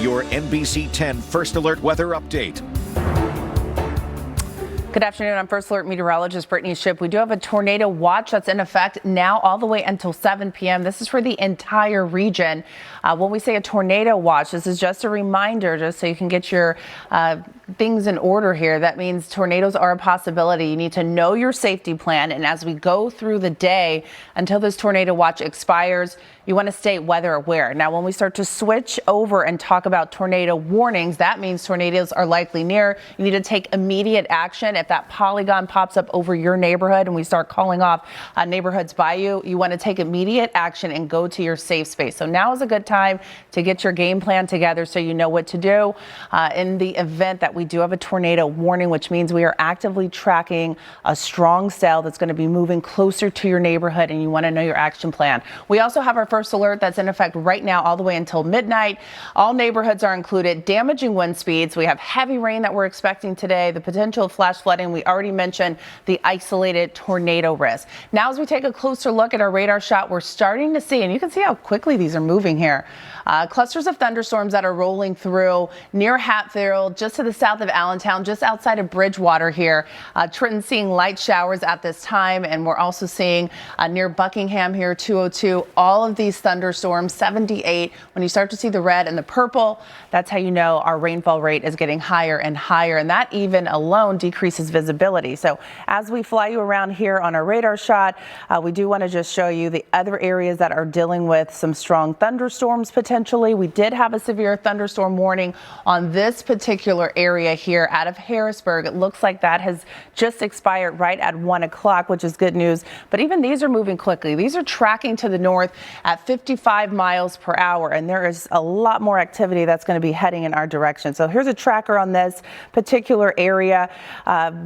your NBC10 First Alert Weather Update. Good afternoon. I'm First Alert Meteorologist Brittney Shipp. We do have a tornado watch that's in effect now all the way until 7 p.m. This is for the entire region. When we say a tornado watch, this is just a reminder, just so you can get your things in order here. That means tornadoes are a possibility. You need to know your safety plan. And as we go through the day until this tornado watch expires, you want to stay weather aware. Now, when we start to switch over and talk about tornado warnings, that means tornadoes are likely near. You need to take immediate action. If that polygon pops up over your neighborhood and we start calling off neighborhoods by you, you want to take immediate action and go to your safe space. So now is a good time to get your game plan together so you know what to do in the event that we do have a tornado warning, which means we are actively tracking a strong cell that's going to be moving closer to your neighborhood, and you want to know your action plan. We also have our first alert that's in effect right now all the way until midnight. All neighborhoods are included. Damaging wind speeds. We have heavy rain that we're expecting today, the potential of flash flooding. We already mentioned the isolated tornado risk. Now, as we take a closer look at our radar shot, we're starting to see, and you can see how quickly these are moving here, clusters of thunderstorms that are rolling through near Hatfield, just to the south of Allentown, just outside of Bridgewater here. Trenton seeing light showers at this time, and we're also seeing near Buckingham here, 202, all of these thunderstorms, 78. When you start to see the red and the purple, that's how you know our rainfall rate is getting higher and higher, and that even alone decreases visibility. So as we fly you around here on our radar shot, we do want to just show you the other areas that are dealing with some strong thunderstorms potentially. We did have a severe thunderstorm warning on this particular area here out of Harrisburg. It looks like that has just expired right at 1 o'clock, which is good news. But even these are moving quickly. These are tracking to the north at 55 miles per hour, and there is a lot more activity that's going to be heading in our direction. So here's a tracker on this particular area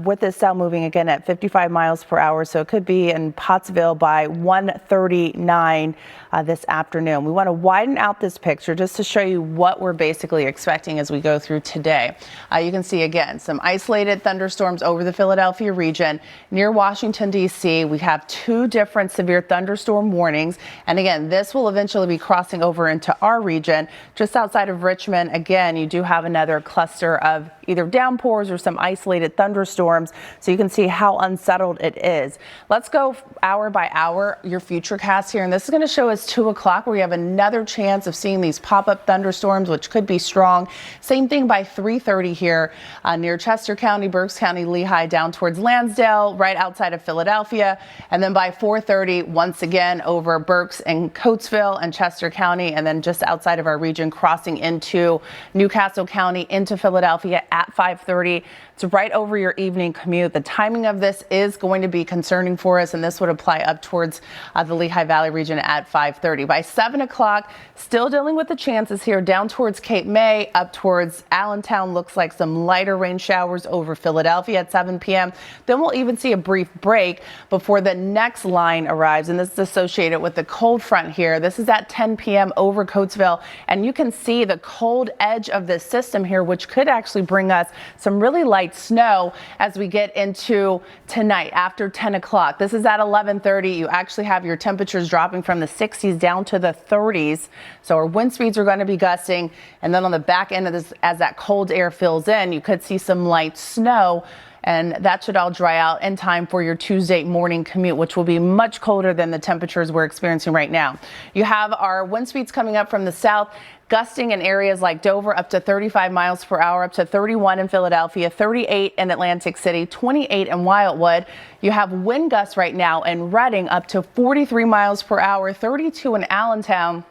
with this cell moving again at 55 miles per hour. So it could be in Pottsville by 1:39 this afternoon. We want to widen out this picture just to show you what we're basically expecting as we go through today. You can see again some isolated thunderstorms over the Philadelphia region. Near Washington, D.C., we have 2 different severe thunderstorm warnings. And again, this will eventually be crossing over into our region. Just outside of Richmond, again, you do have another cluster of either downpours or some isolated thunderstorms. So you can see how unsettled it is. Let's go hour by hour, your futurecast here. And this is going to show us 2 o'clock where we have another chance of seeing these pop-up thunderstorms, which could be strong. Same thing by 3:30 here near Chester County, Berks County, Lehigh, down towards Lansdale, right outside of Philadelphia. And then by 4:30, once again over Berks and Coatesville and Chester County, and then just outside of our region, crossing into Newcastle County, into Philadelphia at 5:30. It's right over your evening commute. The timing of this is going to be concerning for us, and this would apply up towards the Lehigh Valley region at 5:30. By 7 o'clock, still dealing with the chances here down towards Cape May, up towards Allentown. Looks like some lighter rain showers over Philadelphia at 7 p.m. Then we'll even see a brief break before the next line arrives, and this is associated with the cold front here. This is at 10 p.m. over Coatesville, and you can see the cold edge of this system here, which could actually bring us some really light snow as we get into tonight after 10 o'clock. This is at 11:30. You actually have your temperatures dropping from the 60s down to the 30s. So our wind speeds are going to be gusting. And then on the back end of this, as that cold air fills in, you could see some light snow. And that should all dry out in time for your Tuesday morning commute, which will be much colder than the temperatures we're experiencing right now. You have our wind speeds coming up from the south, gusting in areas like Dover up to 35 miles per hour, up to 31 in Philadelphia, 38 in Atlantic City, 28 in Wildwood. You have wind gusts right now in Reading up to 43 miles per hour, 32 in Allentown.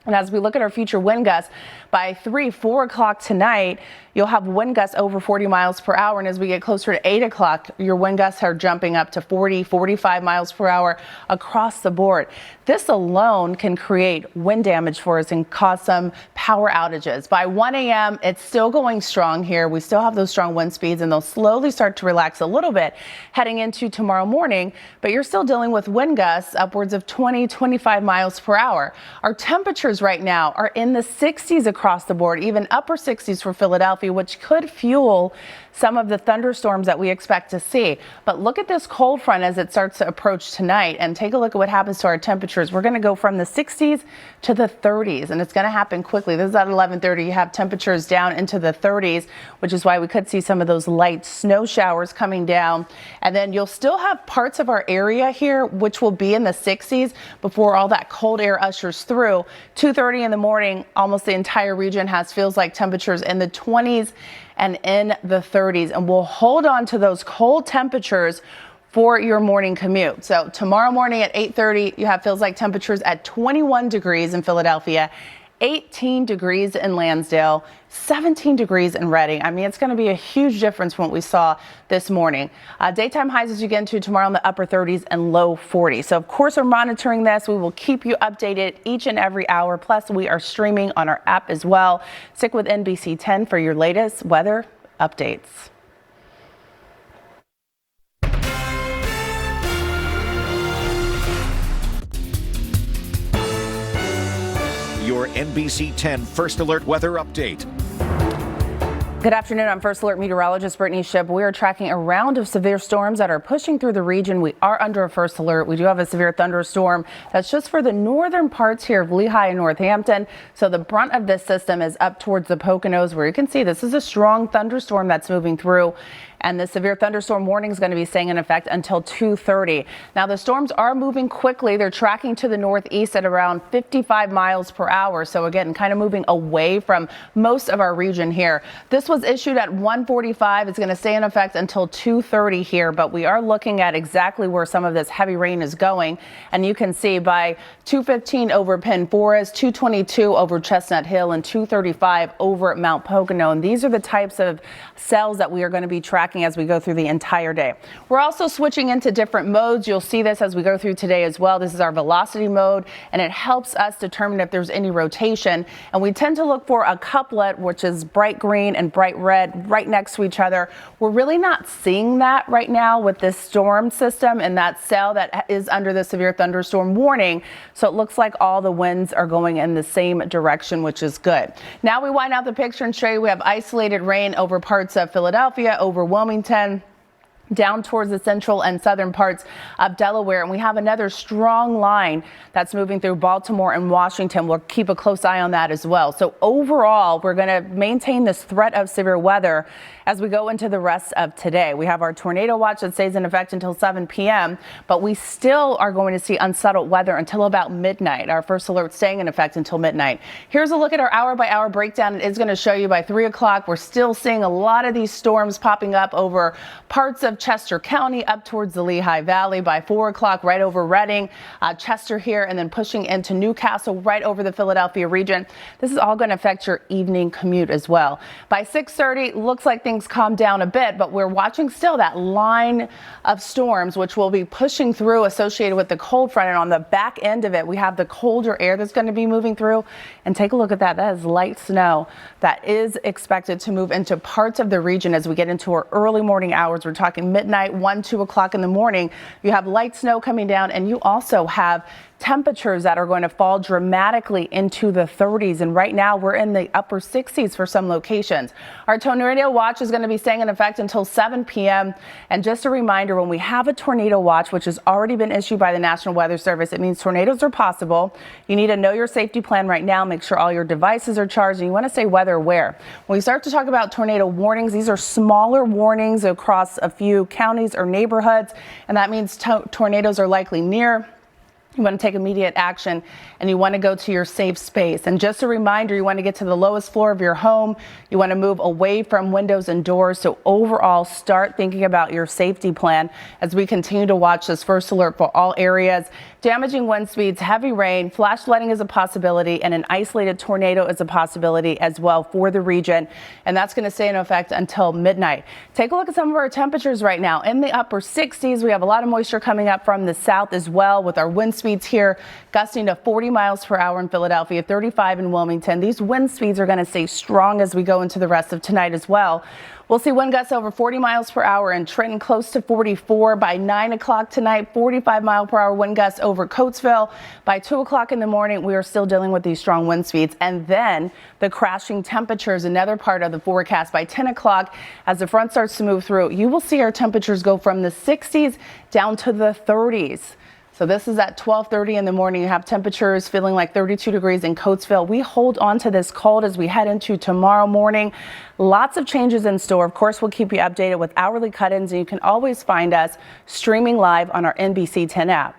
And as we look at our future wind gusts, by 4 o'clock tonight, you'll have wind gusts over 40 miles per hour. And as we get closer to 8 o'clock, your wind gusts are jumping up to 40, 45 miles per hour across the board. This alone can create wind damage for us and cause some power outages. By 1 a.m., it's still going strong here. We still have those strong wind speeds, and they'll slowly start to relax a little bit heading into tomorrow morning. But you're still dealing with wind gusts upwards of 20, 25 miles per hour. Our temperatures temperatures right now are in the 60s across the board, even upper 60s for Philadelphia, which could fuel some of the thunderstorms that we expect to see. But look at this cold front as it starts to approach tonight, and take a look at what happens to our temperatures. We're going to go from the 60s to the 30s, and it's going to happen quickly. This is at 11:30. You have temperatures down into the 30s, which is why we could see some of those light snow showers coming down. And then you'll still have parts of our area here, which will be in the 60s before all that cold air ushers through. 2:30 in the morning, almost the entire region feels like temperatures in the 20s and in the 30s, and we'll hold on to those cold temperatures for your morning commute. So tomorrow morning at 8:30, you have feels like temperatures at 21 degrees in Philadelphia, 18 degrees in Lansdale, 17 degrees in Reading. I mean, it's going to be a huge difference from what we saw this morning. Daytime highs as you get into tomorrow in the upper 30s and low 40s. So, of course, we're monitoring this. We will keep you updated each and every hour. Plus, we are streaming on our app as well. Stick with NBC10 for your latest weather updates. Your NBC10 First Alert Weather Update. Good afternoon. I'm First Alert Meteorologist Brittney Shipp. We are tracking a round of severe storms that are pushing through the region. We are under a first alert. We do have a severe thunderstorm that's just for the northern parts here of Lehigh and Northampton. So the brunt of this system is up towards the Poconos, where you can see this is a strong thunderstorm that's moving through. And the severe thunderstorm warning is going to be staying in effect until 2:30. Now, the storms are moving quickly. They're tracking to the northeast at around 55 miles per hour. So again, kind of moving away from most of our region here. This was issued at 1:45. It's going to stay in effect until 2:30 here, but we are looking at exactly where some of this heavy rain is going. And you can see by 2:15 over Penn Forest, 2:22 over Chestnut Hill, and 2:35 over Mount Pocono. And these are the types of cells that we are going to be tracking as we go through the entire day. We're also switching into different modes. You'll see this as we go through today as well. This is our velocity mode, and it helps us determine if there's any rotation. And we tend to look for a couplet, which is bright green and bright red right next to each other. We're really not seeing that right now with this storm system and that cell that is under the severe thunderstorm warning. So it looks like all the winds are going in the same direction, which is good. Now we wind out the picture and show you we have isolated rain over parts of Philadelphia, over Wilmington, down towards the central and southern parts of Delaware. And we have another strong line that's moving through Baltimore and Washington. We'll keep a close eye on that as well. So overall, we're going to maintain this threat of severe weather as we go into the rest of today. We have our tornado watch that stays in effect until 7 p.m., but we still are going to see unsettled weather until about midnight. Our first alert staying in effect until midnight. Here's a look at our hour-by-hour breakdown. It is going to show you by 3 o'clock, we're still seeing a lot of these storms popping up over parts of Chester County up towards the Lehigh Valley. By 4 o'clock, right over Reading, Chester here, and then pushing into Newcastle, right over the Philadelphia region. This is all going to affect your evening commute as well. By 6:30, looks like things calm down a bit, but we're watching still that line of storms, which will be pushing through associated with the cold front. And on the back end of it, we have the colder air that's going to be moving through. And take a look at that. That is light snow that is expected to move into parts of the region as we get into our early morning hours. We're talking midnight, 1, 2 o'clock in the morning. You have light snow coming down, and you also have temperatures that are going to fall dramatically into the 30s. And right now we're in the upper 60s for some locations. Our tornado watch is going to be staying in effect until 7 p.m. And just a reminder, when we have a tornado watch, which has already been issued by the National Weather Service, it means tornadoes are possible. You need to know your safety plan right now. Make sure all your devices are charged, and you want to stay weather aware. When we start to talk about tornado warnings, these are smaller warnings across a few counties or neighborhoods, and that means tornadoes are likely near. You want to take immediate action, and you want to go to your safe space. And just a reminder, you want to get to the lowest floor of your home. You want to move away from windows and doors. So overall, start thinking about your safety plan as we continue to watch this first alert for all areas. Damaging wind speeds, heavy rain, flash flooding is a possibility, and an isolated tornado is a possibility as well for the region. And that's going to stay in effect until midnight. Take a look at some of our temperatures right now. In the upper 60s, we have a lot of moisture coming up from the south as well, with our wind speeds here gusting to 40 miles per hour in Philadelphia, 35 in Wilmington. These wind speeds are going to stay strong as we go into the rest of tonight as well. We'll see wind gusts over 40 miles per hour in Trenton, close to 44 by 9 o'clock tonight, 45 mile per hour wind gusts over Coatesville. By 2 o'clock in the morning, we are still dealing with these strong wind speeds. And then the crashing temperatures, another part of the forecast. By 10 o'clock, as the front starts to move through, you will see our temperatures go from the 60s down to the 30s. So this is at 12:30 in the morning. You have temperatures feeling like 32 degrees in Coatesville. We hold on to this cold as we head into tomorrow morning. Lots of changes in store. Of course, we'll keep you updated with hourly cut-ins, and you can always find us streaming live on our NBC10 app.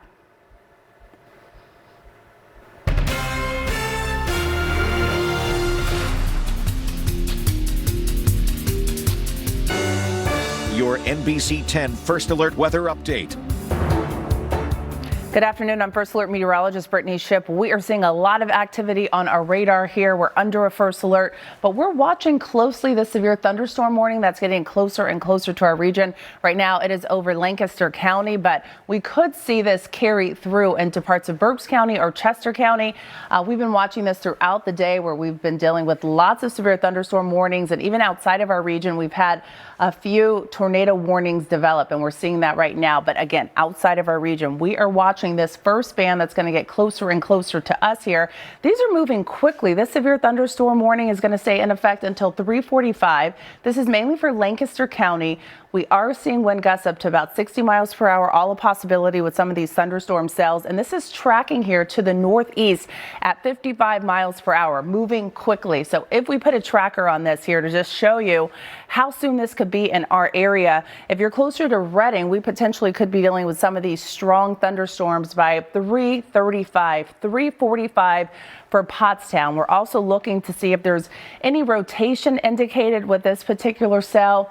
Your NBC10 First Alert Weather Update. Good afternoon. I'm First Alert Meteorologist Brittney Shipp. We are seeing a lot of activity on our radar here. We're under a first alert, but we're watching closely the severe thunderstorm warning that's getting closer and closer to our region. Right now, it is over Lancaster County, but we could see this carry through into parts of Berks County or Chester County. We've been watching this throughout the day, where we've been dealing with lots of severe thunderstorm warnings, and even outside of our region, we've had a few tornado warnings develop, and we're seeing that right now. But again, outside of our region, we are watching this first band that's going to get closer and closer to us here. These are moving quickly. This severe thunderstorm warning is going to stay in effect until 3:45. This is mainly for Lancaster County. We are seeing wind gusts up to about 60 miles per hour, all a possibility with some of these thunderstorm cells. And this is tracking here to the northeast at 55 miles per hour, moving quickly. So if we put a tracker on this here to just show you how soon this could be in our area, if you're closer to Reading, we potentially could be dealing with some of these strong thunderstorms by 3:35, 3:45 for Pottstown. We're also looking to see if there's any rotation indicated with this particular cell.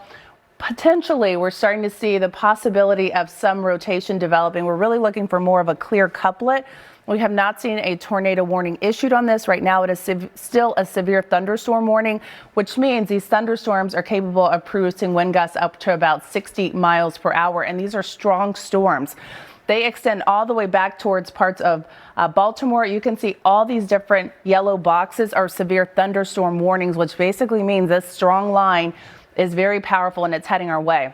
Potentially, we're starting to see the possibility of some rotation developing. We're really looking for more of a clear couplet. We have not seen a tornado warning issued on this. Right now, it is still a severe thunderstorm warning, which means these thunderstorms are capable of producing wind gusts up to about 60 miles per hour. And these are strong storms. They extend all the way back towards parts of Baltimore. You can see all these different yellow boxes are severe thunderstorm warnings, which basically means this strong line is very powerful and it's heading our way.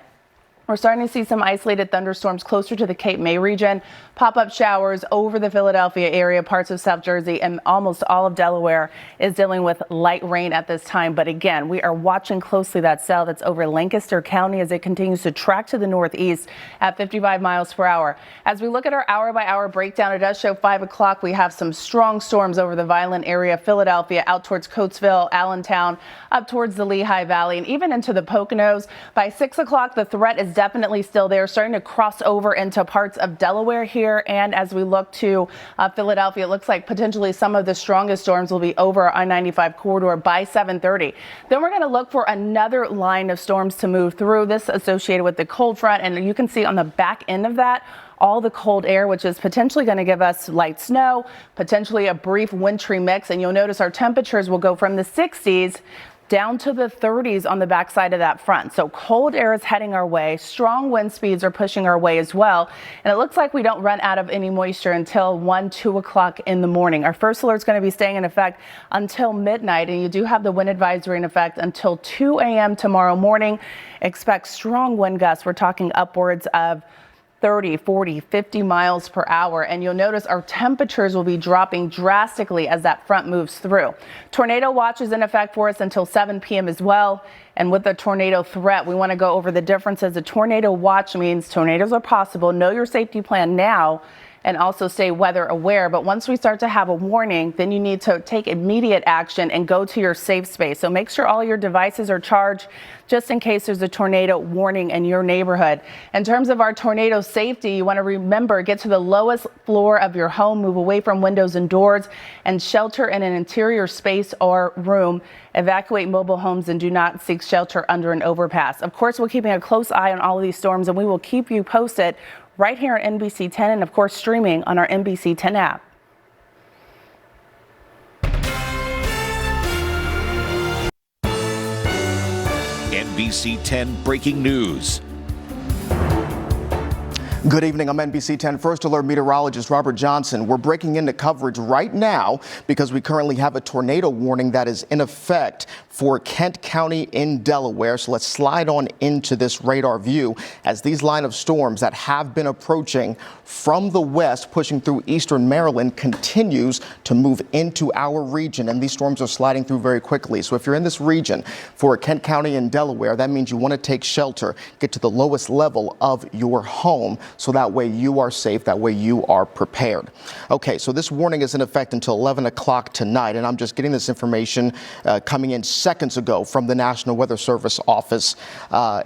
We're starting to see some isolated thunderstorms closer to the Cape May region, pop-up showers over the Philadelphia area, parts of South Jersey, and almost all of Delaware is dealing with light rain at this time. But again, we are watching closely that cell that's over Lancaster County as it continues to track to the northeast at 55 miles per hour. As we look at our hour-by-hour breakdown, it does show 5 o'clock. We have some strong storms over the Violent area, Philadelphia, out towards Coatesville, Allentown, up towards the Lehigh Valley, and even into the Poconos. By 6 o'clock, the threat is definitely still there, starting to cross over into parts of Delaware here. And as we look to Philadelphia, it looks like potentially some of the strongest storms will be over our I-95 corridor by 7:30. Then we're going to look for another line of storms to move through, this associated with the cold front. And you can see on the back end of that, all the cold air, which is potentially going to give us light snow, potentially a brief wintry mix. And you'll notice our temperatures will go from the 60s down to the 30s on the backside of that front. So cold air is heading our way. Strong wind speeds are pushing our way as well. And it looks like we don't run out of any moisture until 1, 2 o'clock in the morning. Our first alert is going to be staying in effect until midnight. And you do have the wind advisory in effect until 2 a.m. tomorrow morning. Expect strong wind gusts. We're talking upwards of 30, 40, 50 miles per hour. And you'll notice our temperatures will be dropping drastically as that front moves through. Tornado watch is in effect for us until 7 p.m. as well. And with the tornado threat, we want to go over the differences. A tornado watch means tornadoes are possible. Know your safety plan now and also stay weather aware. But once we start to have a warning, then you need to take immediate action and go to your safe space. So make sure all your devices are charged just in case there's a tornado warning in your neighborhood. In terms of our tornado safety, you want to remember, get to the lowest floor of your home, move away from windows and doors, and shelter in an interior space or room. Evacuate mobile homes and do not seek shelter under an overpass. Of course, we're keeping a close eye on all of these storms, and we will keep you posted right here on NBC10 and, of course, streaming on our NBC10 app. NBC10 breaking news. Good evening. I'm NBC10 First Alert Meteorologist Robert Johnson. We're breaking into coverage right now because we currently have a tornado warning that is in effect for Kent County in Delaware. So let's slide on into this radar view as these line of storms that have been approaching from the west, pushing through eastern Maryland, continues to move into our region. And these storms are sliding through very quickly. So if you're in this region for Kent County in Delaware, that means you want to take shelter, get to the lowest level of your home, so that way you are safe, that way you are prepared. Okay, so this warning is in effect until 11 o'clock tonight, and I'm just getting this information coming in seconds ago from the National Weather Service office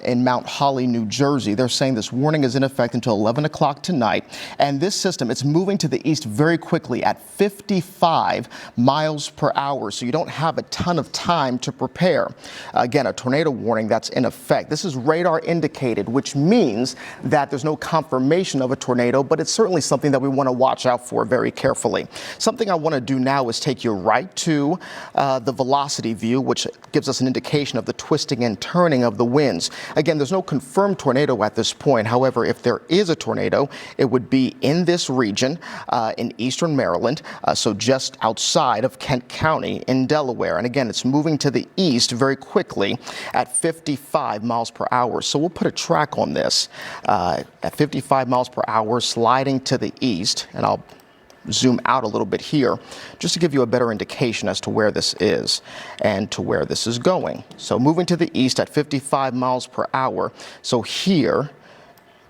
in Mount Holly, New Jersey. They're saying this warning is in effect until 11 o'clock tonight, and this system, it's moving to the east very quickly at 55 miles per hour, so you don't have a ton of time to prepare. Again, a tornado warning that's in effect. This is radar indicated, which means that there's no confirmation of a tornado, but it's certainly something that we want to watch out for very carefully. Something I want to do now is take you right to the velocity view, which gives us an indication of the twisting and turning of the winds. Again, there's no confirmed tornado at this point. However, if there is a tornado, it would be in this region in eastern Maryland, so just outside of Kent County in Delaware. And again, it's moving to the east very quickly at 55 miles per hour. So we'll put a track on this at 55 miles per hour, sliding to the east, and I'll zoom out a little bit here just to give you a better indication as to where this is and to where this is going. So moving to the east at 55 miles per hour. So here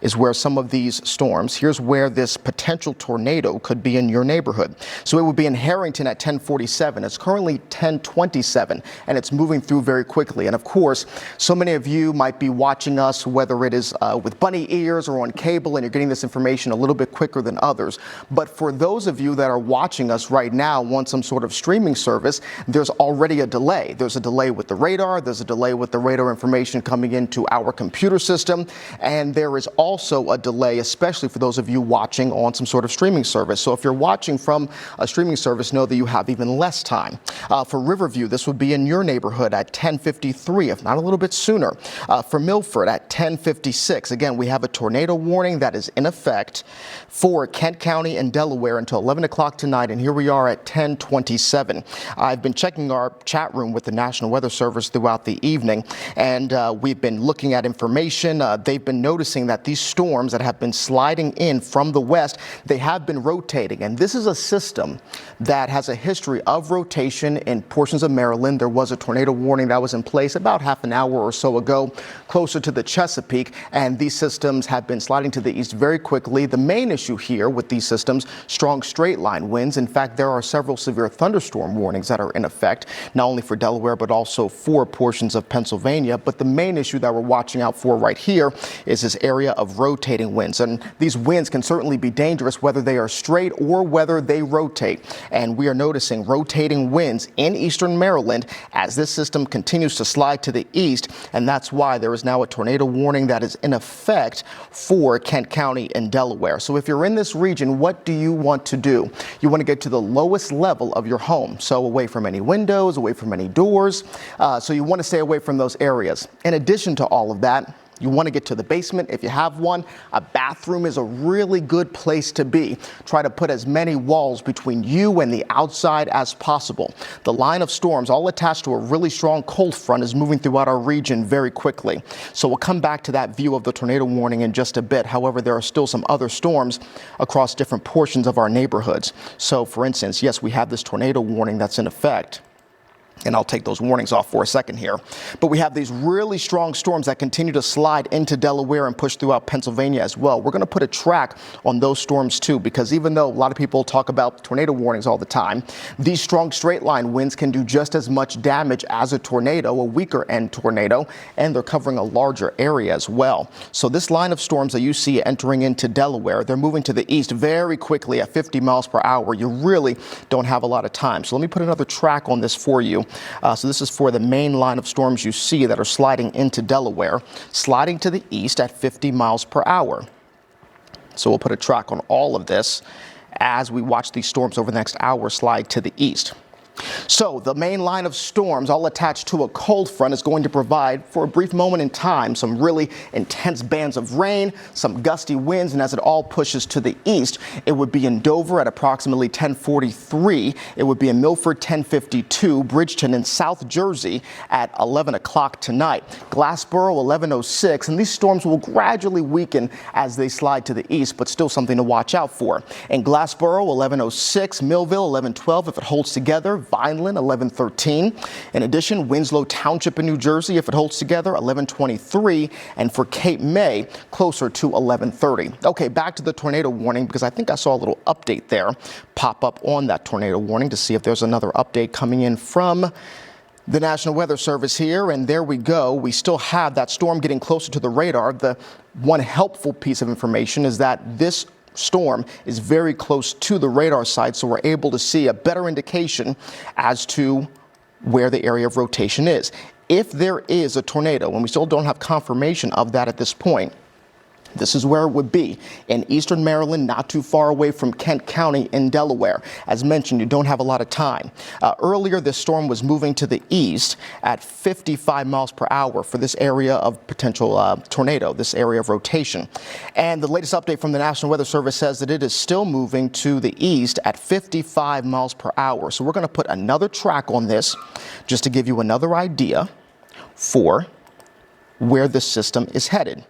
is where some of these storms, here's where this potential tornado could be in your neighborhood. So it would be in Harrington at 10:47. It's currently 10:27, and it's moving through very quickly. And of course, so many of you might be watching us, whether it is with bunny ears or on cable, and you're getting this information a little bit quicker than others. But for those of you that are watching us right now on some sort of streaming service, there's already a delay. There's a delay with the radar. There's a delay with the radar information coming into our computer system. And there is also a delay, especially for those of you watching on some sort of streaming service. So if you're watching from a streaming service, know that you have even less time. For Riverview, this would be in your neighborhood at 10:53, if not a little bit sooner. For Milford at 10:56. Again, we have a tornado warning that is in effect for Kent County and Delaware until 11 o'clock tonight, and here we are at 10:27. I've been checking our chat room with the National Weather Service throughout the evening, and we've been looking at information. They've been noticing that these storms that have been sliding in from the west, they have been rotating, and this is a system that has a history of rotation in portions of Maryland. There was a tornado warning that was in place about half an hour or so ago closer to the Chesapeake, and these systems have been sliding to the east very quickly. The main issue here with these systems, strong straight line winds. In fact, there are several severe thunderstorm warnings that are in effect, not only for Delaware, but also for portions of Pennsylvania. But the main issue that we're watching out for right here is this area of rotating winds. And these winds can certainly be dangerous whether they are straight or whether they rotate. And we are noticing rotating winds in eastern Maryland as this system continues to slide to the east. And that's why there is now a tornado warning that is in effect for Kent County and Delaware. So if you're in this region, what do you want to do? You want to get to the lowest level of your home. So away from any windows, away from any doors. So you want to stay away from those areas. In addition to all of that, you want to get to the basement if you have one. A bathroom is a really good place to be. Try to put as many walls between you and the outside as possible. The line of storms, all attached to a really strong cold front, is moving throughout our region very quickly. So we'll come back to that view of the tornado warning in just a bit. However, there are still some other storms across different portions of our neighborhoods. So for instance, yes, we have this tornado warning that's in effect. And I'll take those warnings off for a second here. But we have these really strong storms that continue to slide into Delaware and push throughout Pennsylvania as well. We're going to put a track on those storms too, because even though a lot of people talk about tornado warnings all the time, these strong straight line winds can do just as much damage as a tornado, a weaker end tornado, and they're covering a larger area as well. So this line of storms that you see entering into Delaware, they're moving to the east very quickly at 50 miles per hour. You really don't have a lot of time. So let me put another track on this for you. So this is for the main line of storms you see that are sliding into Delaware, sliding to the east at 50 miles per hour. So we'll put a track on all of this as we watch these storms over the next hour slide to the east. So the main line of storms, all attached to a cold front, is going to provide, for a brief moment in time, some really intense bands of rain, some gusty winds, and as it all pushes to the east, it would be in Dover at approximately 10:43. It would be in Milford 10:52, Bridgeton in South Jersey at 11 o'clock tonight. Glassboro 11:06, and these storms will gradually weaken as they slide to the east, but still something to watch out for. In Glassboro 11:06, Millville 11:12 if it holds together. Vineland 11:13. In addition, Winslow Township in New Jersey, if it holds together, 11:23, and for Cape May, closer to 11:30. Okay, back to the tornado warning, because I think I saw a little update there pop up on that tornado warning to see if there's another update coming in from the National Weather Service here, and there we go. We still have that storm getting closer to the radar. The one helpful piece of information is that this storm is very close to the radar site, so we're able to see a better indication as to where the area of rotation is. If there is a tornado, and we still don't have confirmation of that at this point, this is where it would be in eastern Maryland, not too far away from Kent County in Delaware. As mentioned, you don't have a lot of time. Earlier, this storm was moving to the east at 55 miles per hour for this area of potential tornado, this area of rotation. And the latest update from the National Weather Service says that it is still moving to the east at 55 miles per hour. So we're going to put another track on this just to give you another idea for where this system is headed.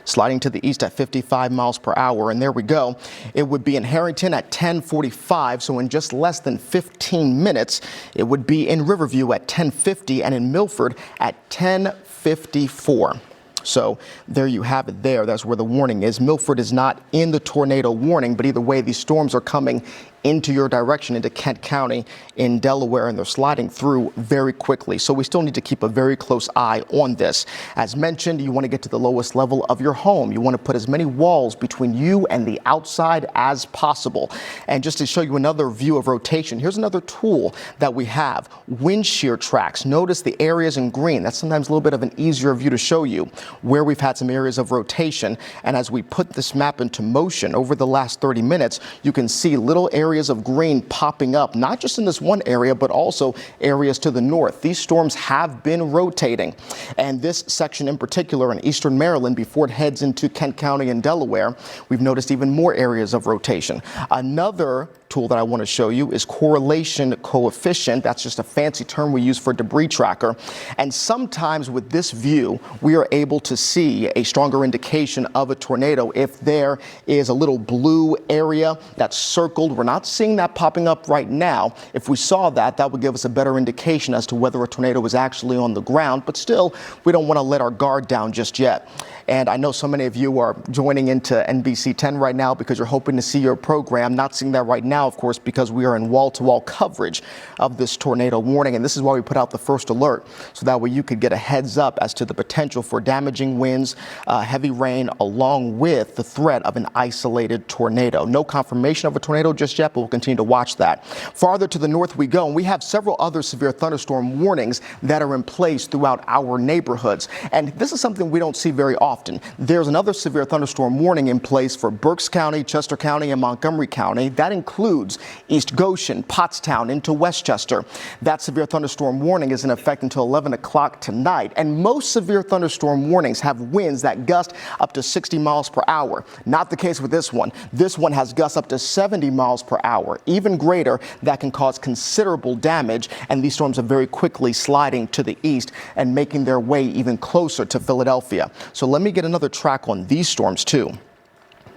Sliding to the east at 55 miles per hour, and there we go. It would be in Harrington at 10:45, so in just less than 15 minutes, it would be in Riverview at 10:50 and in Milford at 10:54. So there you have it there. That's where the warning is. Milford is not in the tornado warning, but either way, these storms are coming into your direction, into Kent County in Delaware, and they're sliding through very quickly. So we still need to keep a very close eye on this. As mentioned, you want to get to the lowest level of your home. You want to put as many walls between you and the outside as possible. And just to show you another view of rotation, here's another tool that we have, wind shear tracks. Notice the areas in green. That's sometimes a little bit of an easier view to show you where we've had some areas of rotation. And as we put this map into motion over the last 30 minutes, you can see little areas of green popping up, not just in this one area, but also areas to the north. These storms have been rotating, and this section in particular in eastern Maryland, before it heads into Kent County and Delaware, we've noticed even more areas of rotation. Another tool that I want to show you is correlation coefficient. That's just a fancy term we use for debris tracker. And sometimes with this view, we are able to see a stronger indication of a tornado if there is a little blue area that's circled. We're not seeing that popping up right now. If we saw that, that would give us a better indication as to whether a tornado is actually on the ground. But still, we don't want to let our guard down just yet. And I know so many of you are joining into NBC10 right now because you're hoping to see your program. Not seeing that right now, of course, because we are in wall-to-wall coverage of this tornado warning. And this is why we put out the first alert, so that way you could get a heads up as to the potential for damaging winds, heavy rain, along with the threat of an isolated tornado. No confirmation of a tornado just yet, but we'll continue to watch that. Farther to the north we go, and we have several other severe thunderstorm warnings that are in place throughout our neighborhoods. And this is something we don't see very often. There's another severe thunderstorm warning in place for Berks County, Chester County, and Montgomery County. That includes East Goshen, Pottstown into Westchester. That severe thunderstorm warning is in effect until 11 o'clock tonight. And most severe thunderstorm warnings have winds that gust up to 60 miles per hour. Not the case with this one. This one has gusts up to 70 miles per hour, even greater. That can cause considerable damage. And these storms are very quickly sliding to the east and making their way even closer to Philadelphia. So let me get another track on these storms too.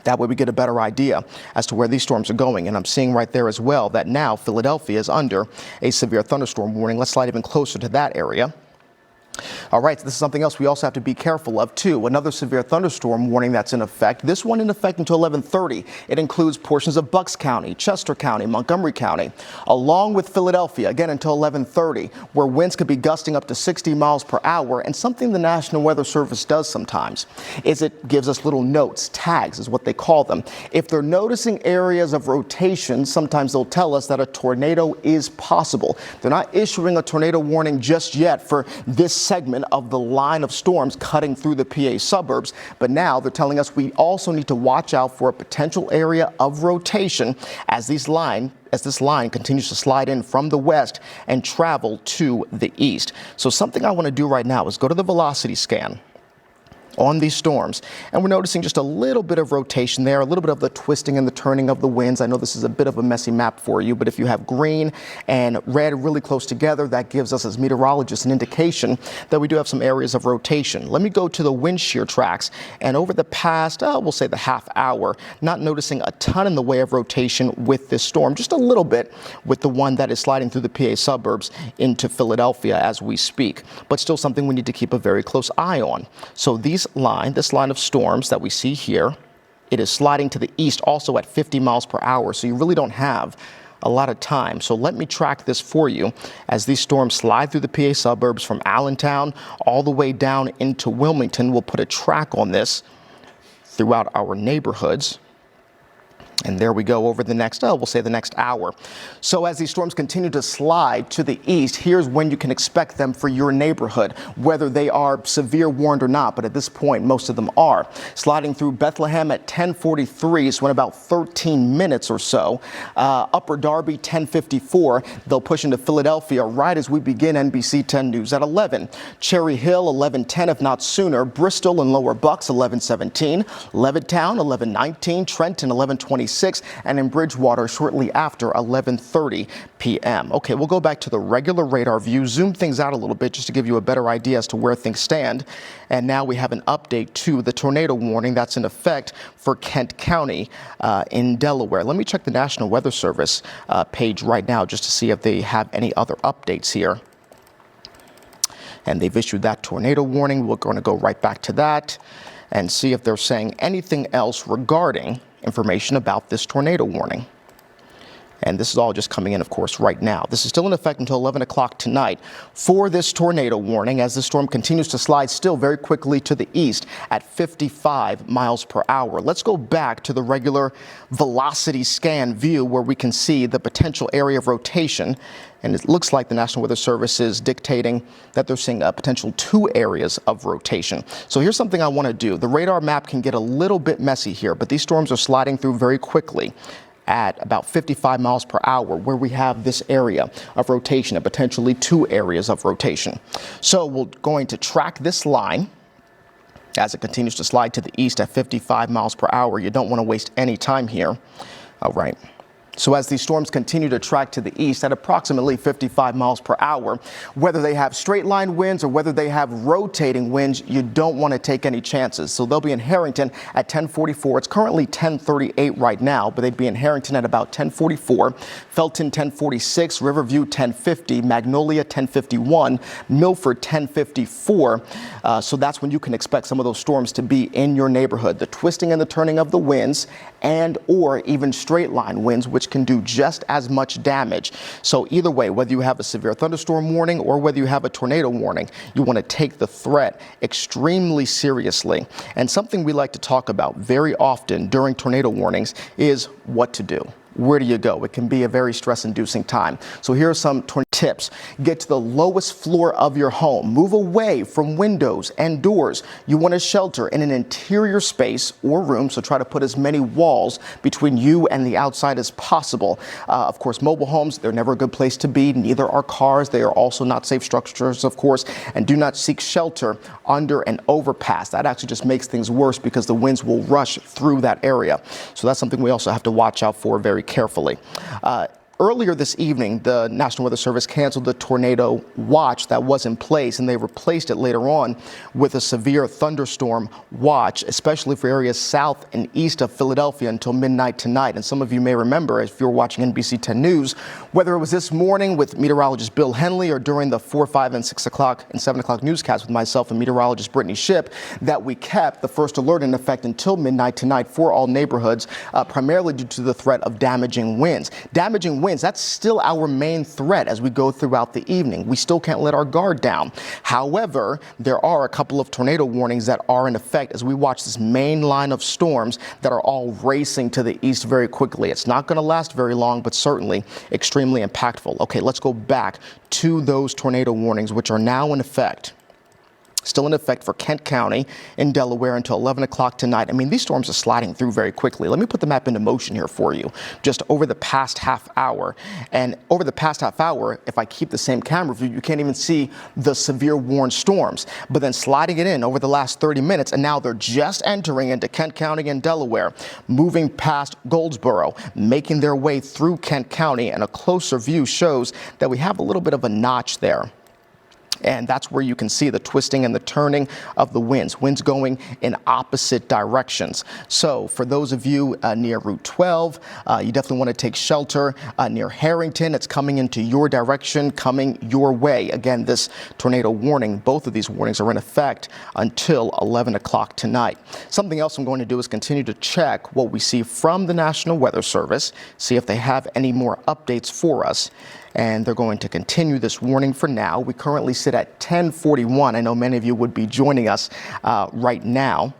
That way we get a better idea as to where these storms are going. And I'm seeing right there as well that now Philadelphia is under a severe thunderstorm warning. Let's slide even closer to that area. All right, so this is something else we also have to be careful of too. Another severe thunderstorm warning that's in effect. This one in effect until 11:30. It includes portions of Bucks County, Chester County, Montgomery County, along with Philadelphia, again until 11:30, where winds could be gusting up to 60 miles per hour. And something the National Weather Service does sometimes is it gives us little notes, tags is what they call them. If they're noticing areas of rotation, sometimes they'll tell us that a tornado is possible. They're not issuing a tornado warning just yet for this segment announcement of the line of storms cutting through the PA suburbs, but now they're telling us we also need to watch out for a potential area of rotation as this line continues to slide in from the west and travel to the east. So something I want to do right now is go to the velocity scan on these storms, and we're noticing just a little bit of rotation there, a little bit of the twisting and the turning of the winds. I know this is a bit of a messy map for you, but if you have green and red really close together, that gives us as meteorologists an indication that we do have some areas of rotation. Let me go to the wind shear tracks, and over the past, we'll say the half hour, not noticing a ton in the way of rotation with this storm, just a little bit with the one that is sliding through the PA suburbs into Philadelphia as we speak, but still something we need to keep a very close eye on. So this line of storms that we see here, it is sliding to the east also at 50 miles per hour. So you really don't have a lot of time. So let me track this for you as these storms slide through the PA suburbs from Allentown all the way down into Wilmington. We'll put a track on this throughout our neighborhoods. And there we go over the next, we'll say the next hour. So as these storms continue to slide to the east, here's when you can expect them for your neighborhood, whether they are severe warned or not. But at this point, most of them are. Sliding through Bethlehem at 10:43, so in about 13 minutes or so. Upper Darby, 10:54. They'll push into Philadelphia right as we begin NBC10 News at 11. Cherry Hill, 11:10, if not sooner. Bristol and Lower Bucks, 11:17. Levittown, 11:19. Trenton, 11:26. And in Bridgewater shortly after 11:30 p.m. Okay, we'll go back to the regular radar view, zoom things out a little bit just to give you a better idea as to where things stand. And now we have an update to the tornado warning that's in effect for Kent County in Delaware. Let me check the National Weather Service page right now just to see if they have any other updates here. And they've issued that tornado warning. We're going to go right back to that and see if they're saying anything else regarding information about this tornado warning. And this is all just coming in, of course, right now. This is still in effect until 11 o'clock tonight for this tornado warning as the storm continues to slide still very quickly to the east at 55 miles per hour. Let's go back to the regular velocity scan view where we can see the potential area of rotation. And it looks like the National Weather Service is dictating that they're seeing a potential 2 areas of rotation. So here's something I want to do. The radar map can get a little bit messy here, but these storms are sliding through very quickly at about 55 miles per hour where we have this area of rotation and potentially 2 areas of rotation. So we're going to track this line as it continues to slide to the east at 55 miles per hour. You don't want to waste any time here. All right. So as these storms continue to track to the east at approximately 55 miles per hour, whether they have straight line winds or whether they have rotating winds, you don't want to take any chances. So they'll be in Harrington at 10:44. It's currently 10:38 right now, but they'd be in Harrington at about 10:44. Felton 10:46, Riverview 10:50, Magnolia 10:51, Milford 10:54. So that's when you can expect some of those storms to be in your neighborhood. The twisting and the turning of the winds and or even straight line winds, which can do just as much damage. So either way, whether you have a severe thunderstorm warning or whether you have a tornado warning, you want to take the threat extremely seriously. And something we like to talk about very often during tornado warnings is what to do. Where do you go? It can be a very stress-inducing time. So here are some tips. Get to the lowest floor of your home. Move away from windows and doors. You want to shelter in an interior space or room, so try to put as many walls between you and the outside as possible. Of course, mobile homes, they're never a good place to be. Neither are cars. They are also not safe structures, of course, and do not seek shelter under an overpass. That actually just makes things worse because the winds will rush through that area. So that's something we also have to watch out for very carefully. Earlier this evening, the National Weather Service canceled the tornado watch that was in place, and they replaced it later on with a severe thunderstorm watch, especially for areas south and east of Philadelphia until midnight tonight. And some of you may remember, if you were watching NBC10 News, whether it was this morning with meteorologist Bill Henley or during the 4, 5, and 6 o'clock and 7 o'clock newscast with myself and meteorologist Brittney Shipp, that we kept the first alert in effect until midnight tonight for all neighborhoods, primarily due to the threat of damaging winds. Damaging winds, that's still our main threat as we go throughout the evening. We still can't let our guard down. However, there are a couple of tornado warnings that are in effect as we watch this main line of storms that are all racing to the east very quickly. It's not going to last very long, but certainly extremely impactful. Okay, let's go back to those tornado warnings, which are now in effect. Still in effect for Kent County in Delaware until 11 o'clock tonight. I mean, these storms are sliding through very quickly. Let me put the map into motion here for you, just over the past half hour. And over the past half hour, if I keep the same camera view, you can't even see the severe warned storms. But then sliding it in over the last 30 minutes, and now they're just entering into Kent County in Delaware, moving past Goldsboro, making their way through Kent County, and a closer view shows that we have a little bit of a notch there. And that's where you can see the twisting and the turning of the winds going in opposite directions. So for those of you near Route 12, you definitely want to take shelter near Harrington. It's coming into your direction, coming your way. Again, this tornado warning, both of these warnings are in effect until 11 o'clock tonight. Something else I'm going to do is continue to check what we see from the National Weather Service, see if they have any more updates for us. And they're going to continue this warning for now. We currently sit at 10:41. I know many of you would be joining us right now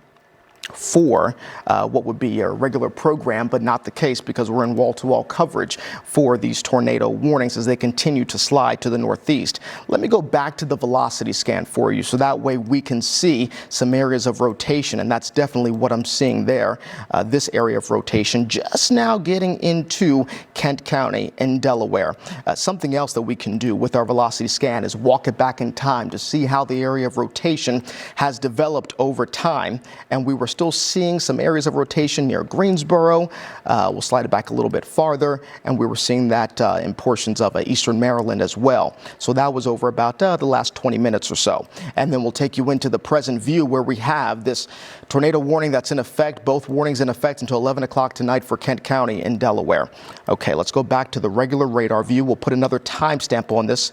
for what would be a regular program, but not the case because we're in wall-to-wall coverage for these tornado warnings as they continue to slide to the northeast. Let me go back to the velocity scan for you so that way we can see some areas of rotation, and that's definitely what I'm seeing there. This area of rotation just now getting into Kent County in Delaware. Something else that we can do with our velocity scan is walk it back in time to see how the area of rotation has developed over time, and we were still seeing some areas of rotation near Greensboro. We'll slide it back a little bit farther, and we were seeing that in portions of eastern Maryland as well. So that was over about the last 20 minutes or so. And then we'll take you into the present view where we have this tornado warning that's in effect, both warnings in effect until 11 o'clock tonight for Kent County in Delaware. Okay, let's go back to the regular radar view. We'll put another timestamp on this.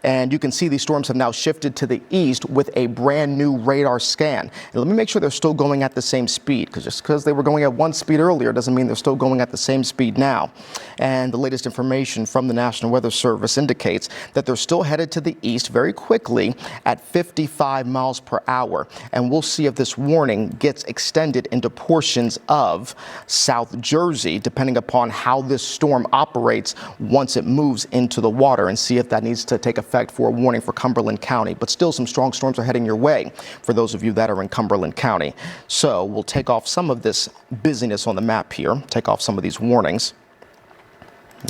And you can see these storms have now shifted to the east with a brand new radar scan. And let me make sure they're still going at the same speed, because just because they were going at one speed earlier doesn't mean they're still going at the same speed now. And the latest information from the National Weather Service indicates that they're still headed to the east very quickly at 55 miles per hour. And we'll see if this warning gets extended into portions of South Jersey, depending upon how this storm operates once it moves into the water, and see if that needs to take effect for a warning for Cumberland County. But still, some strong storms are heading your way for those of you that are in Cumberland County. So we'll take off some of this busyness on the map here, take off some of these warnings,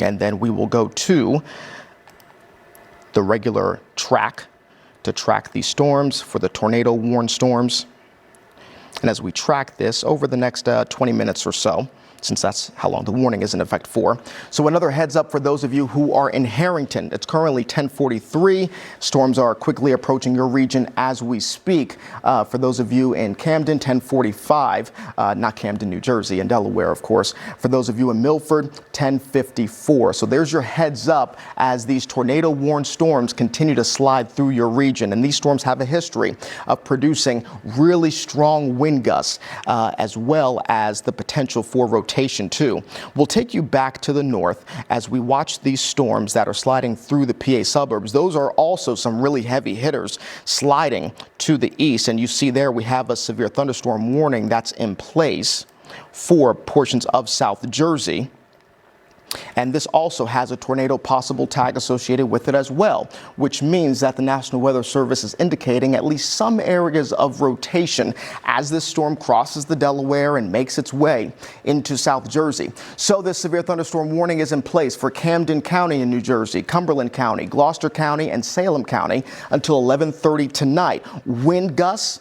and then we will go to the regular track to track these storms for the tornado warned storms. And as we track this over the next 20 minutes or so, since that's how long the warning is in effect for. So another heads up for those of you who are in Harrington. It's currently 10:43. Storms are quickly approaching your region as we speak. For those of you in Camden, 10:45, not Camden, New Jersey, in Delaware, of course. For those of you in Milford, 10:54. So there's your heads up as these tornado warned storms continue to slide through your region. And these storms have a history of producing really strong wind gusts, as well as the potential for rotation too. We'll take you back to the north as we watch these storms that are sliding through the PA suburbs. Those are also some really heavy hitters sliding to the east. And you see there we have a severe thunderstorm warning that's in place for portions of South Jersey. And this also has a tornado possible tag associated with it as well, which means that the National Weather Service is indicating at least some areas of rotation as this storm crosses the Delaware and makes its way into South Jersey. So this severe thunderstorm warning is in place for Camden County in New Jersey, Cumberland County, Gloucester County, and Salem County until 11:30 tonight. Wind gusts,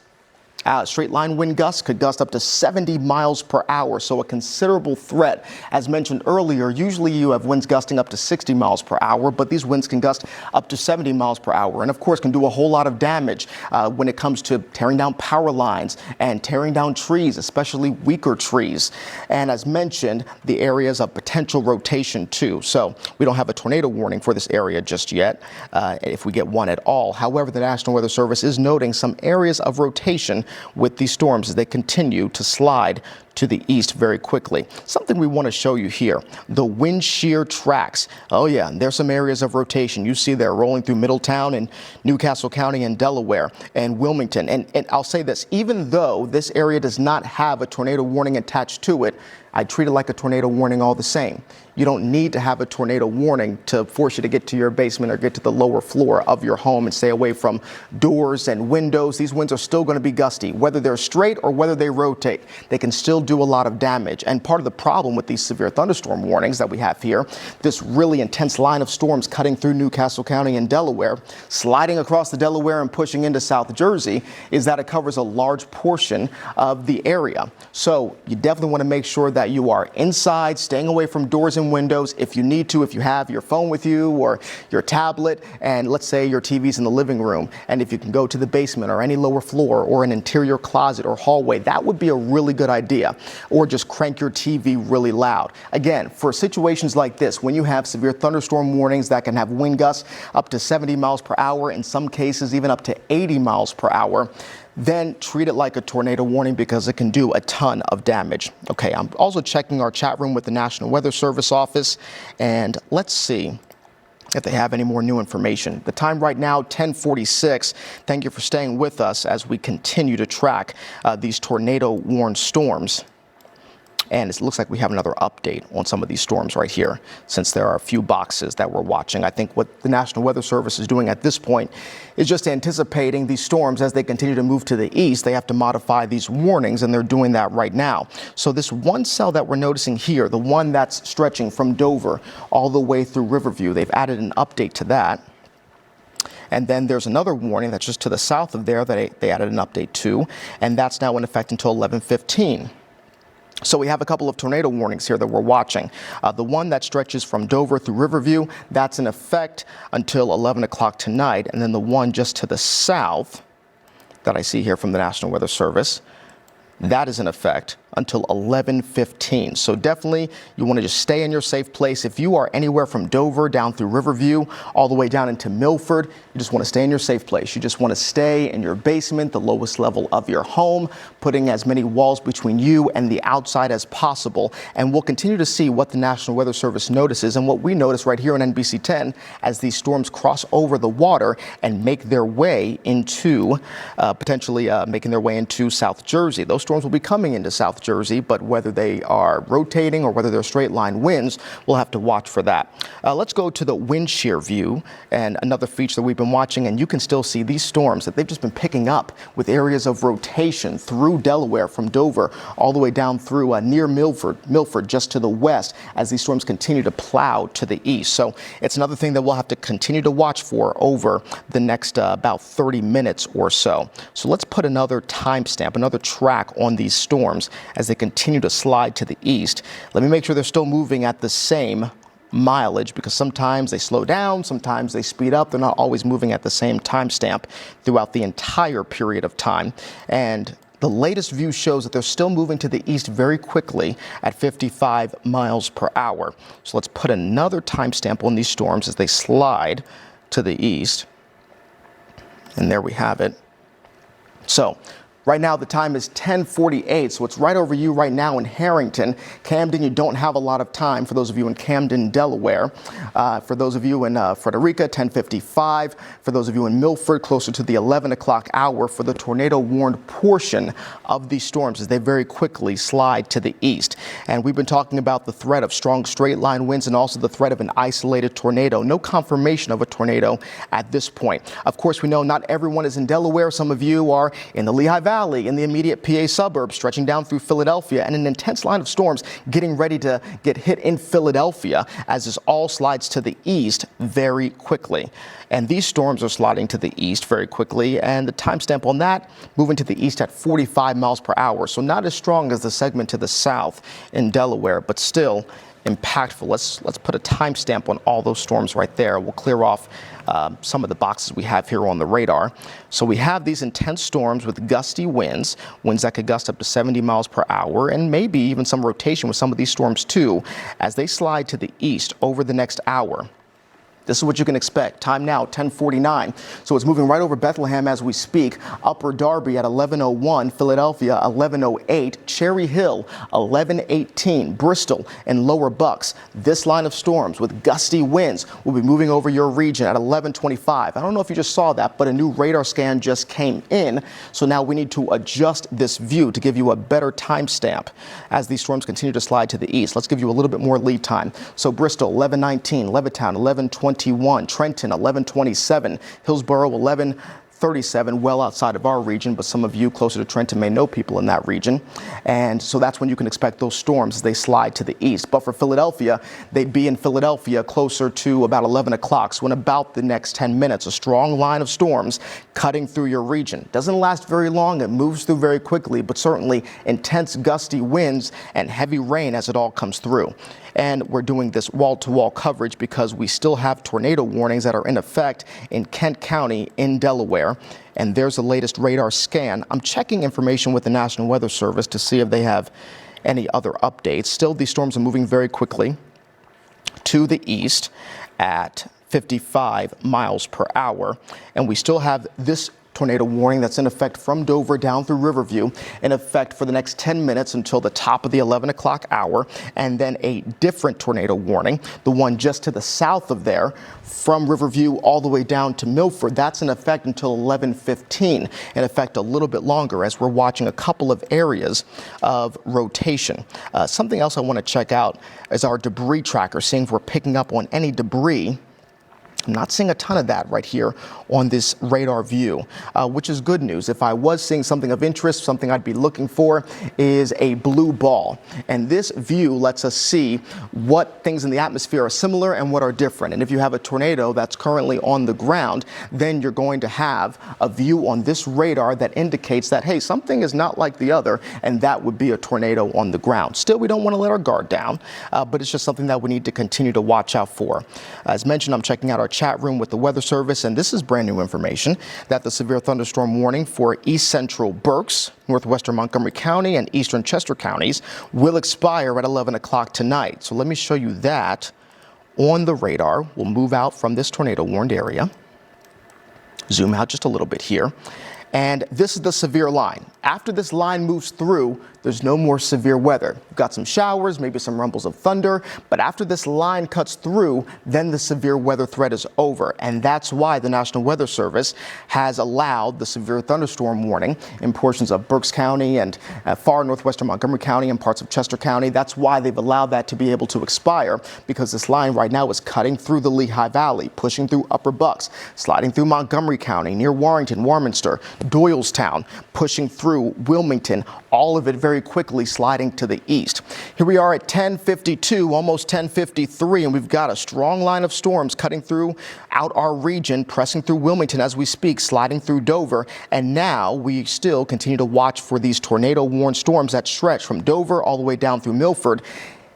straight line wind gusts could gust up to 70 miles per hour, so a considerable threat. As mentioned earlier, usually you have winds gusting up to 60 miles per hour, but these winds can gust up to 70 miles per hour, and of course can do a whole lot of damage when it comes to tearing down power lines and tearing down trees, especially weaker trees. And as mentioned, the areas of potential rotation too. So we don't have a tornado warning for this area just yet, if we get one at all. However, the National Weather Service is noting some areas of rotation with these storms as they continue to slide to the east very quickly. Something we want to show you here, the wind shear tracks. Oh yeah, there's some areas of rotation. You see they're rolling through Middletown and Newcastle County and Delaware and Wilmington. And I'll say this, even though this area does not have a tornado warning attached to it, I treat it like a tornado warning all the same. You don't need to have a tornado warning to force you to get to your basement or get to the lower floor of your home and stay away from doors and windows. These winds are still going to be gusty, whether they're straight or whether they rotate. They can still do a lot of damage. And part of the problem with these severe thunderstorm warnings that we have here, this really intense line of storms cutting through Newcastle County and Delaware, sliding across the Delaware and pushing into South Jersey, is that it covers a large portion of the area. So you definitely want to make sure that you are inside, staying away from doors and windows. If you need to, if you have your phone with you or your tablet, and let's say your TV's in the living room, and if you can go to the basement or any lower floor or an interior closet or hallway, that would be a really good idea. Or just crank your TV really loud. Again, for situations like this, when you have severe thunderstorm warnings that can have wind gusts up to 70 miles per hour, in some cases even up to 80 miles per hour, then treat it like a tornado warning because it can do a ton of damage. Okay, I'm also checking our chat room with the National Weather Service office, and let's see if they have any more new information. The time right now, 10:46. Thank you for staying with us as we continue to track these tornado-warned storms. And it looks like we have another update on some of these storms right here, since there are a few boxes that we're watching. I think what the National Weather Service is doing at this point is just anticipating these storms as they continue to move to the east. They have to modify these warnings, and they're doing that right now. So this one cell that we're noticing here, the one that's stretching from Dover all the way through Riverview, they've added an update to that. And then there's another warning that's just to the south of there that they added an update to, and that's now in effect until 11:15. So we have a couple of tornado warnings here that we're watching. The one that stretches from Dover through Riverview, that's in effect until 11 o'clock tonight. And then the one just to the south that I see here from the National Weather Service, that is in effect until 11:15. So definitely you want to just stay in your safe place. If you are anywhere from Dover down through Riverview all the way down into Milford, you just want to stay in your safe place. You just want to stay in your basement, the lowest level of your home, putting as many walls between you and the outside as possible. And we'll continue to see what the National Weather Service notices and what we notice right here on NBC10 as these storms cross over the water and make their way into potentially making their way into South Jersey. Those storms will be coming into South Jersey, but whether they are rotating or whether they're straight line winds, we'll have to watch for that. Let's go to the wind shear view, and another feature that we've been watching, and you can still see these storms that they've just been picking up with areas of rotation through Delaware from Dover all the way down through near Milford just to the west as these storms continue to plow to the east. So it's another thing that we'll have to continue to watch for over the next about 30 minutes or so. So let's put another timestamp, another track on these storms as they continue to slide to the east. Let me make sure they're still moving at the same mileage, because sometimes they slow down, sometimes they speed up. They're not always moving at the same timestamp throughout the entire period of time. And the latest view shows that they're still moving to the east very quickly at 55 miles per hour. So let's put another timestamp on these storms as they slide to the east. And there we have it. So right now, the time is 10:48, so it's right over you right now in Harrington. Camden, you don't have a lot of time for those of you in Camden, Delaware. For those of you in Frederica, 10:55. For those of you in Milford, closer to the 11 o'clock hour for the tornado-warned portion of these storms as they very quickly slide to the east. And we've been talking about the threat of strong straight-line winds and also the threat of an isolated tornado. No confirmation of a tornado at this point. Of course, we know not everyone is in Delaware. Some of you are in the Lehigh Valley, in the immediate PA suburbs, stretching down through Philadelphia, and an intense line of storms getting ready to get hit in Philadelphia as this all slides to the east very quickly. And these storms are sliding to the east very quickly, and the timestamp on that moving to the east at 45 miles per hour. So not as strong as the segment to the south in Delaware, but still impactful. Let's put a timestamp on all those storms right there. We'll clear off some of the boxes we have here on the radar. So we have these intense storms with gusty winds that could gust up to 70 miles per hour, and maybe even some rotation with some of these storms too, as they slide to the east over the next hour. This is what you can expect. Time now, 10:49. So it's moving right over Bethlehem as we speak. Upper Darby at 11:01, Philadelphia 11:08, Cherry Hill 11:18, Bristol and Lower Bucks. This line of storms with gusty winds will be moving over your region at 11:25. I don't know if you just saw that, but a new radar scan just came in. So now we need to adjust this view to give you a better timestamp as these storms continue to slide to the east. Let's give you a little bit more lead time. So Bristol 11:19, Levittown 11:21, Trenton 11:27, Hillsborough 11:37, well outside of our region, but some of you closer to Trenton may know people in that region. And so that's when you can expect those storms as they slide to the east. But for Philadelphia, they'd be in Philadelphia closer to about 11 o'clock. So in about the next 10 minutes, a strong line of storms cutting through your region. Doesn't last very long. It moves through very quickly, but certainly intense gusty winds and heavy rain as it all comes through. And we're doing this wall-to-wall coverage because we still have tornado warnings that are in effect in Kent County in Delaware. And there's the latest radar scan. I'm checking information with the National Weather Service to see if they have any other updates. Still, these storms are moving very quickly to the east at 55 miles per hour. And we still have this tornado warning that's in effect from Dover down through Riverview in effect for the next 10 minutes until the top of the 11 o'clock hour, and then a different tornado warning, the one just to the south of there from Riverview all the way down to Milford. That's in effect until 11:15, in effect a little bit longer as we're watching a couple of areas of rotation. Something else I want to check out is our debris tracker, seeing if we're picking up on any debris. I'm not seeing a ton of that right here on this radar view, which is good news. If I was seeing something of interest, something I'd be looking for is a blue ball. And this view lets us see what things in the atmosphere are similar and what are different. And if you have a tornado that's currently on the ground, then you're going to have a view on this radar that indicates that, hey, something is not like the other, and that would be a tornado on the ground. Still, we don't want to let our guard down, but it's just something that we need to continue to watch out for. As mentioned, I'm checking out our chat room with the Weather Service, and this is brand new information that the severe thunderstorm warning for east central Berks, northwestern Montgomery County, and eastern Chester counties will expire at 11 o'clock tonight. So let me show you that on the radar. We'll move out from this tornado warned area. Zoom out just a little bit here. And this is the severe line. After this line moves through, there's no more severe weather. We've got some showers, maybe some rumbles of thunder, but after this line cuts through, then the severe weather threat is over. And that's why the National Weather Service has allowed the severe thunderstorm warning in portions of Berks County and far northwestern Montgomery County and parts of Chester County. That's why they've allowed that to be able to expire, because this line right now is cutting through the Lehigh Valley, pushing through Upper Bucks, sliding through Montgomery County, near Warrington, Warminster, Doylestown, pushing through Wilmington, all of it very quickly sliding to the east. Here we are at 10:52, almost 10:53, and we've got a strong line of storms cutting through out our region, pressing through Wilmington as we speak, sliding through Dover, and now we still continue to watch for these tornado-warned storms that stretch from Dover all the way down through Milford.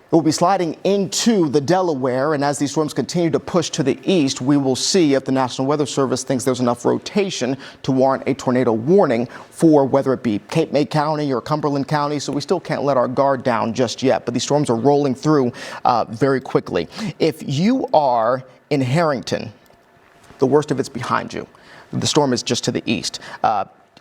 It will be sliding into the Delaware, and as these storms continue to push to the east, we will see if the National Weather Service thinks there's enough rotation to warrant a tornado warning for whether it be Cape May County or Cumberland County. So we still can't let our guard down just yet, but these storms are rolling through very quickly. If you are in Harrington, the worst of it's behind you. The storm is just to the east.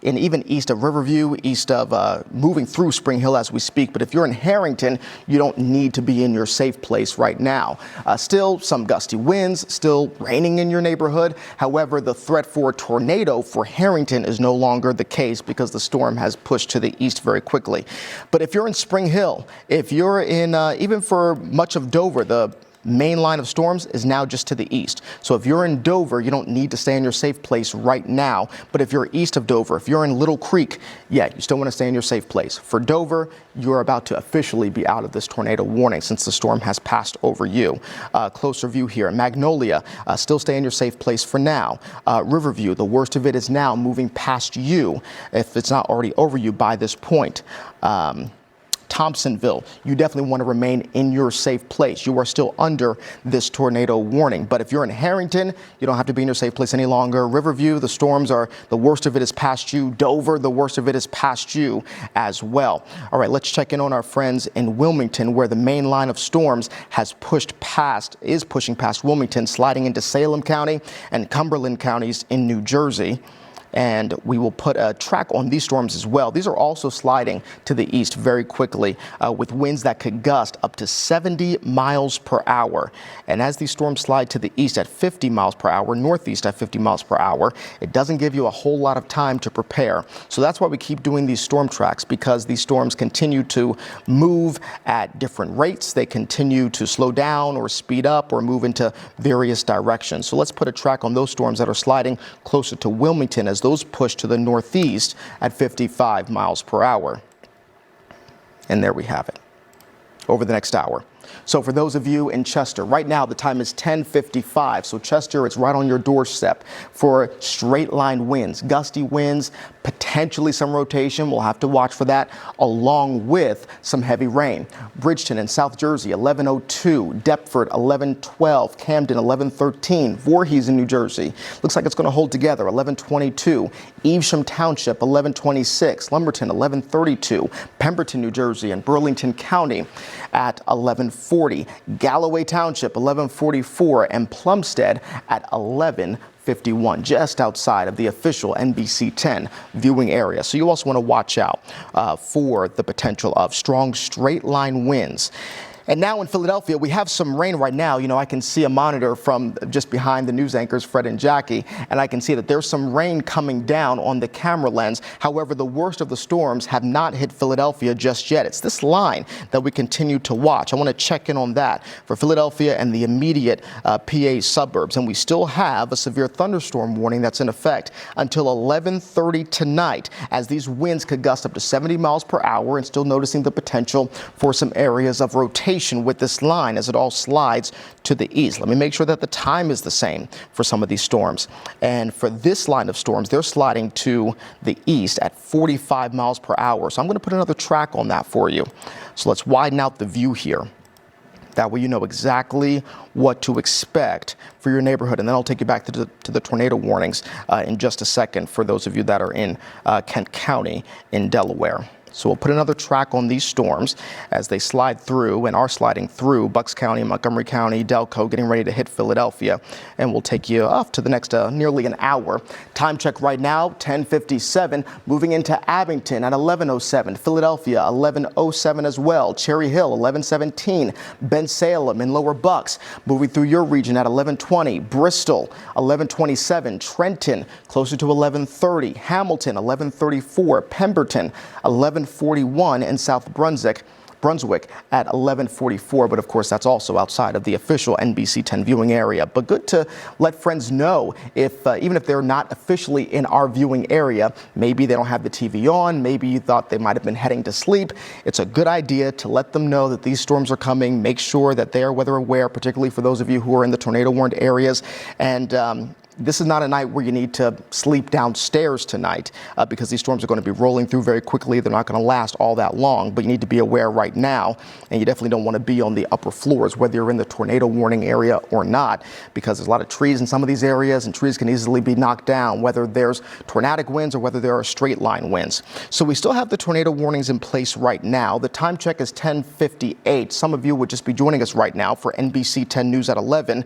And even east of Riverview, east of moving through Spring Hill as we speak. But if you're in Harrington, you don't need to be in your safe place right now. Still some gusty winds, still raining in your neighborhood. However, the threat for a tornado for Harrington is no longer the case because the storm has pushed to the east very quickly. But if you're in Spring Hill, if you're in even for much of Dover, the main line of storms is now just to the east. So if you're in Dover, you don't need to stay in your safe place right now. But if you're east of Dover, if you're in Little Creek, yeah, you still want to stay in your safe place. For Dover, you're about to officially be out of this tornado warning since the storm has passed over you. Closer view here. Magnolia, still stay in your safe place for now. Riverview, the worst of it is now moving past you if it's not already over you by this point. Thompsonville, you definitely want to remain in your safe place. You are still under this tornado warning. But if you're in Harrington, you don't have to be in your safe place any longer. Riverview, the storms are, the worst of it is past you. Dover, the worst of it is past you as well. All right, let's check in on our friends in Wilmington, where the main line of storms is pushing past Wilmington, sliding into Salem County and Cumberland counties in New Jersey. And we will put a track on these storms as well. These are also sliding to the east very quickly with winds that could gust up to 70 miles per hour. And as these storms slide to the east at 50 miles per hour, northeast at 50 miles per hour, it doesn't give you a whole lot of time to prepare. So that's why we keep doing these storm tracks, because these storms continue to move at different rates. They continue to slow down or speed up or move into various directions. So let's put a track on those storms that are sliding closer to Wilmington as those push to the northeast at 55 miles per hour. And there we have it over the next hour. So for those of you in Chester, right now the time is 10:55. So Chester, it's right on your doorstep for straight line winds, gusty winds, potentially some rotation. We'll have to watch for that, along with some heavy rain. Bridgeton in South Jersey, 11:02. Deptford, 11:12. Camden, 11:13. Voorhees in New Jersey. Looks like it's going to hold together, 11:22. Evesham Township, 11:26. Lumberton, 11:32. Pemberton, New Jersey, and Burlington County at 11:40. Galloway Township, 11:44. And Plumstead at 11:51, just outside of the official NBC10 viewing area. So you also want to watch out for the potential of strong straight line winds. And now in Philadelphia, we have some rain right now. You know, I can see a monitor from just behind the news anchors, Fred and Jackie, and I can see that there's some rain coming down on the camera lens. However, the worst of the storms have not hit Philadelphia just yet. It's this line that we continue to watch. I want to check in on that for Philadelphia and the immediate PA suburbs. And we still have a severe thunderstorm warning that's in effect until 11:30 tonight, as these winds could gust up to 70 miles per hour, and still noticing the potential for some areas of rotation with this line as it all slides to the east. Let me make sure that the time is the same for some of these storms. And for this line of storms, they're sliding to the east at 45 miles per hour. So I'm going to put another track on that for you. So let's widen out the view here. That way you know exactly what to expect for your neighborhood. And then I'll take you back to the tornado warnings in just a second for those of you that are in Kent County in Delaware. So we'll put another track on these storms as they slide through and are sliding through Bucks County, Montgomery County, Delco, getting ready to hit Philadelphia. And we'll take you off to the next nearly an hour. Time check right now, 10:57, moving into Abington at 11:07. Philadelphia, 11:07 as well. Cherry Hill, 11:17. Bensalem in Lower Bucks, moving through your region at 11:20. Bristol, 11:27. Trenton, closer to 11:30. Hamilton, 11:34. Pemberton, 11:41, and South Brunswick at 11:44, but of course that's also outside of the official NBC10 viewing area. But good to let friends know, if even if they're not officially in our viewing area, maybe they don't have the TV on, maybe you thought they might have been heading to sleep, it's a good idea to let them know that these storms are coming. Make sure that they are weather aware, particularly for those of you who are in the tornado warned areas. And this is not a night where you need to sleep downstairs tonight because these storms are going to be rolling through very quickly. They're not going to last all that long, but you need to be aware right now. And you definitely don't want to be on the upper floors, whether you're in the tornado warning area or not, because there's a lot of trees in some of these areas and trees can easily be knocked down, whether there's tornadic winds or whether there are straight line winds. So we still have the tornado warnings in place right now. The time check is 10:58. Some of you would just be joining us right now for NBC10 News at 11.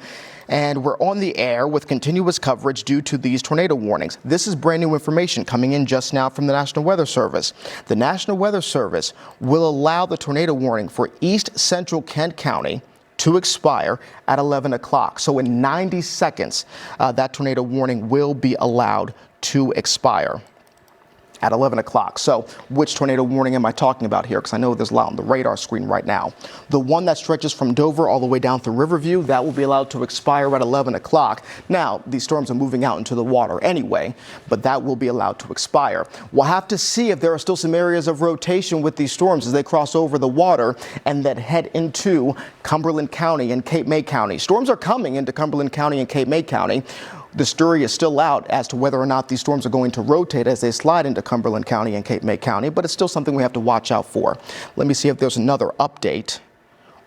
And we're on the air with continuous coverage due to these tornado warnings. This is brand new information coming in just now from the National Weather Service. The National Weather Service will allow the tornado warning for East Central Kent County to expire at 11 o'clock. So in 90 seconds, that tornado warning will be allowed to expire at 11 o'clock. So which tornado warning am I talking about here? Because I know there's a lot on the radar screen right now. The one that stretches from Dover all the way down through Riverview, that will be allowed to expire at 11 o'clock. Now, these storms are moving out into the water anyway, but that will be allowed to expire. We'll have to see if there are still some areas of rotation with these storms as they cross over the water and that head into Cumberland County and Cape May County. Storms are coming into Cumberland County and Cape May County. The jury is still out as to whether or not these storms are going to rotate as they slide into Cumberland County and Cape May County, but it's still something we have to watch out for. Let me see if there's another update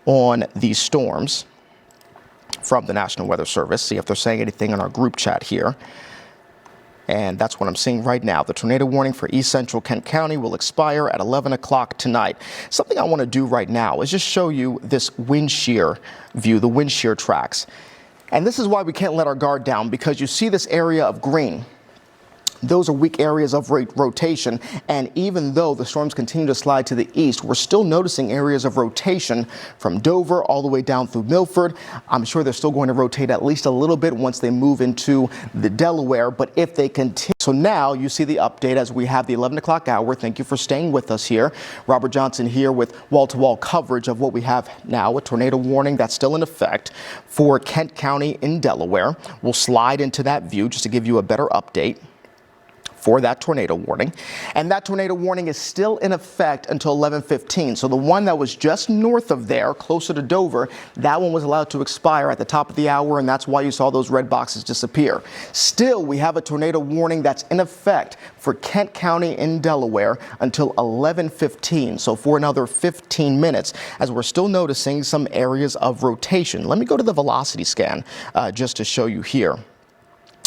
on these storms from the National Weather Service, see if they're saying anything in our group chat here. And that's what I'm seeing right now. The tornado warning for East Central Kent County will expire at 11 o'clock tonight. Something I want to do right now is just show you this wind shear view, the wind shear tracks. And this is why we can't let our guard down, because you see this area of green. Those are weak areas of rotation, and even though the storms continue to slide to the east, we're still noticing areas of rotation from Dover all the way down through Milford. I'm sure they're still going to rotate at least a little bit once they move into the Delaware, but if they continue. So now you see the update as we have the 11 o'clock hour. Thank you for staying with us here. Robert Johnson here with wall-to-wall coverage of what we have now, a tornado warning that's still in effect for Kent County in Delaware. We'll slide into that view just to give you a better update for that tornado warning. And that tornado warning is still in effect until 11:15. So the one that was just north of there, closer to Dover, that one was allowed to expire at the top of the hour, and that's why you saw those red boxes disappear. Still, we have a tornado warning that's in effect for Kent County in Delaware until 11:15. So for another 15 minutes, as we're still noticing some areas of rotation. Let me go to the velocity scan just to show you here.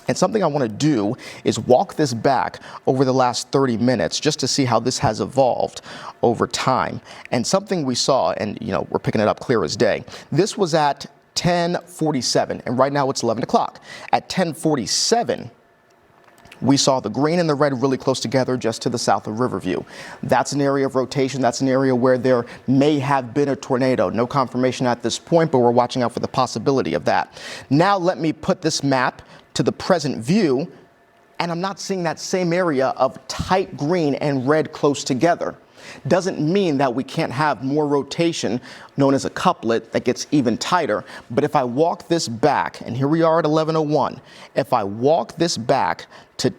And something I want to do is walk this back over the last 30 minutes just to see how this has evolved over time. And something we saw, and we're picking it up clear as day. This was at 10:47, and right now it's 11 o'clock. At 10:47, we saw the green and the red really close together just to the south of Riverview. That's an area of rotation. That's an area where there may have been a tornado. No confirmation at this point, but we're watching out for the possibility of that. Now let me put this map to the present view, and I'm not seeing that same area of tight green and red close together. Doesn't mean that we can't have more rotation, known as a couplet, that gets even tighter. But if I walk this back, and here we are at 11:01, if I walk this back to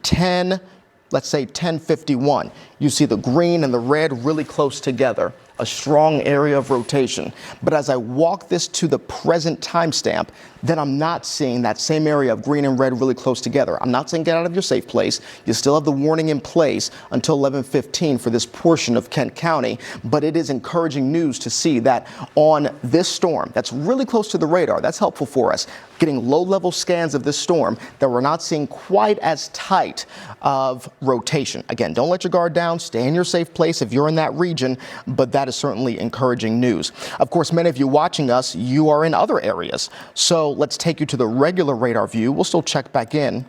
let's say 10:51, you see the green and the red really close together, a strong area of rotation. But as I walk this to the present timestamp, then I'm not seeing that same area of green and red really close together. I'm not saying get out of your safe place. You still have the warning in place until 11:15 for this portion of Kent County, but it is encouraging news to see that on this storm that's really close to the radar, that's helpful for us, getting low-level scans of this storm, that we're not seeing quite as tight of rotation. Again, don't let your guard down. Stay in your safe place if you're in that region, but that is certainly encouraging news. Of course, many of you watching us, you are in other areas. So let's take you to the regular radar view. We'll still check back in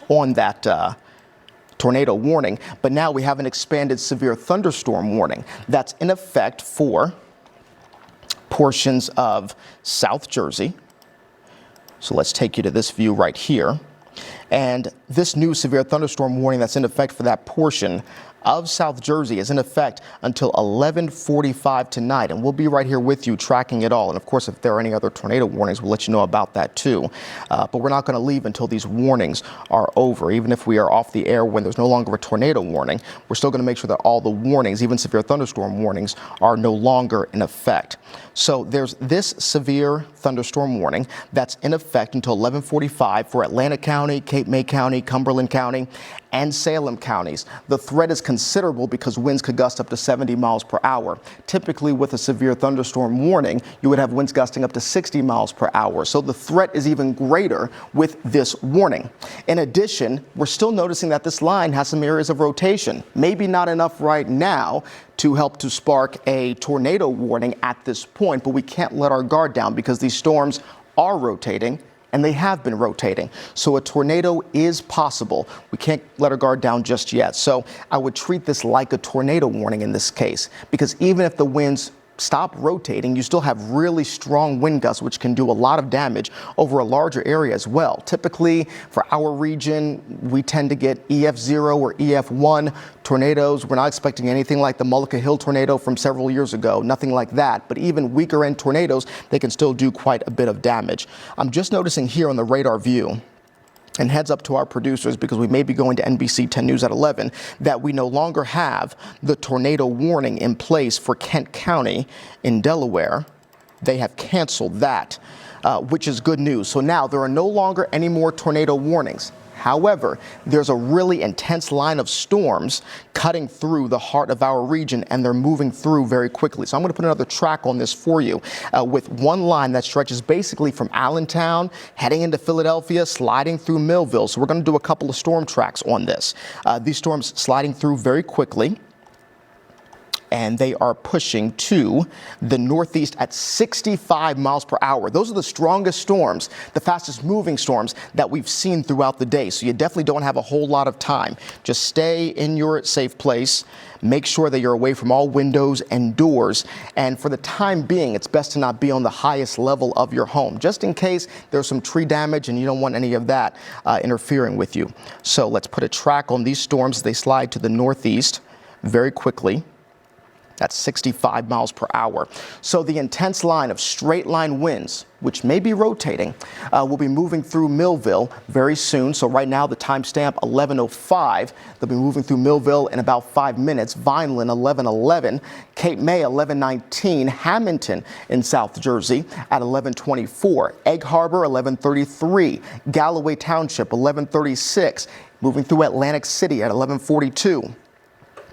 on that tornado warning, but now we have an expanded severe thunderstorm warning that's in effect for portions of South Jersey. So let's take you to this view right here. And this new severe thunderstorm warning that's in effect for that portion of South Jersey is in effect until 11:45 tonight, and we'll be right here with you tracking it all. And of course, if there are any other tornado warnings, we'll let you know about that too. But we're not going to leave until these warnings are over. Even if we are off the air when there's no longer a tornado warning, we're still going to make sure that all the warnings, even severe thunderstorm warnings, are no longer in effect. So there's this severe thunderstorm warning that's in effect until 11:45 for Atlantic County, Cape May County, Cumberland County, and Salem counties. The threat is considerable because winds could gust up to 70 miles per hour. Typically, with a severe thunderstorm warning, you would have winds gusting up to 60 miles per hour. So the threat is even greater with this warning. In addition, we're still noticing that this line has some areas of rotation. Maybe not enough right now to help to spark a tornado warning at this point, but we can't let our guard down because these storms are rotating, and they have been rotating. So a tornado is possible. We can't let our guard down just yet. So I would treat this like a tornado warning in this case, because even if the winds stop rotating, you still have really strong wind gusts, which can do a lot of damage over a larger area as well. Typically, for our region, we tend to get EF0 or EF1 tornadoes. We're not expecting anything like the Mullica Hill tornado from several years ago, nothing like that. But even weaker end tornadoes, they can still do quite a bit of damage. I'm just noticing here on the radar view, and heads up to our producers because we may be going to NBC 10 News at 11, that we no longer have the tornado warning in place for Kent County in Delaware. They have canceled that. which is good news. So now there are no longer any more tornado warnings. However, there's a really intense line of storms cutting through the heart of our region, and they're moving through very quickly. So I'm going to put another track on this for you with one line that stretches basically from Allentown, heading into Philadelphia, sliding through Millville. So we're going to do a couple of storm tracks on this. These storms sliding through very quickly, and they are pushing to the northeast at 65 miles per hour. Those are the strongest storms, the fastest moving storms that we've seen throughout the day. So you definitely don't have a whole lot of time. Just stay in your safe place. Make sure that you're away from all windows and doors. And for the time being, it's best to not be on the highest level of your home, just in case there's some tree damage and you don't want any of that interfering with you. So let's put a track on these storms as they slide to the northeast very quickly. That's 65 miles per hour. So the intense line of straight line winds, which may be rotating, will be moving through Millville very soon. So right now, the timestamp 11:05. They'll be moving through Millville in about 5 minutes. Vineland 11:11, Cape May 11:19, Hamilton in South Jersey at 11:24, Egg Harbor 11:33, Galloway Township 11:36, moving through Atlantic City at 11:42.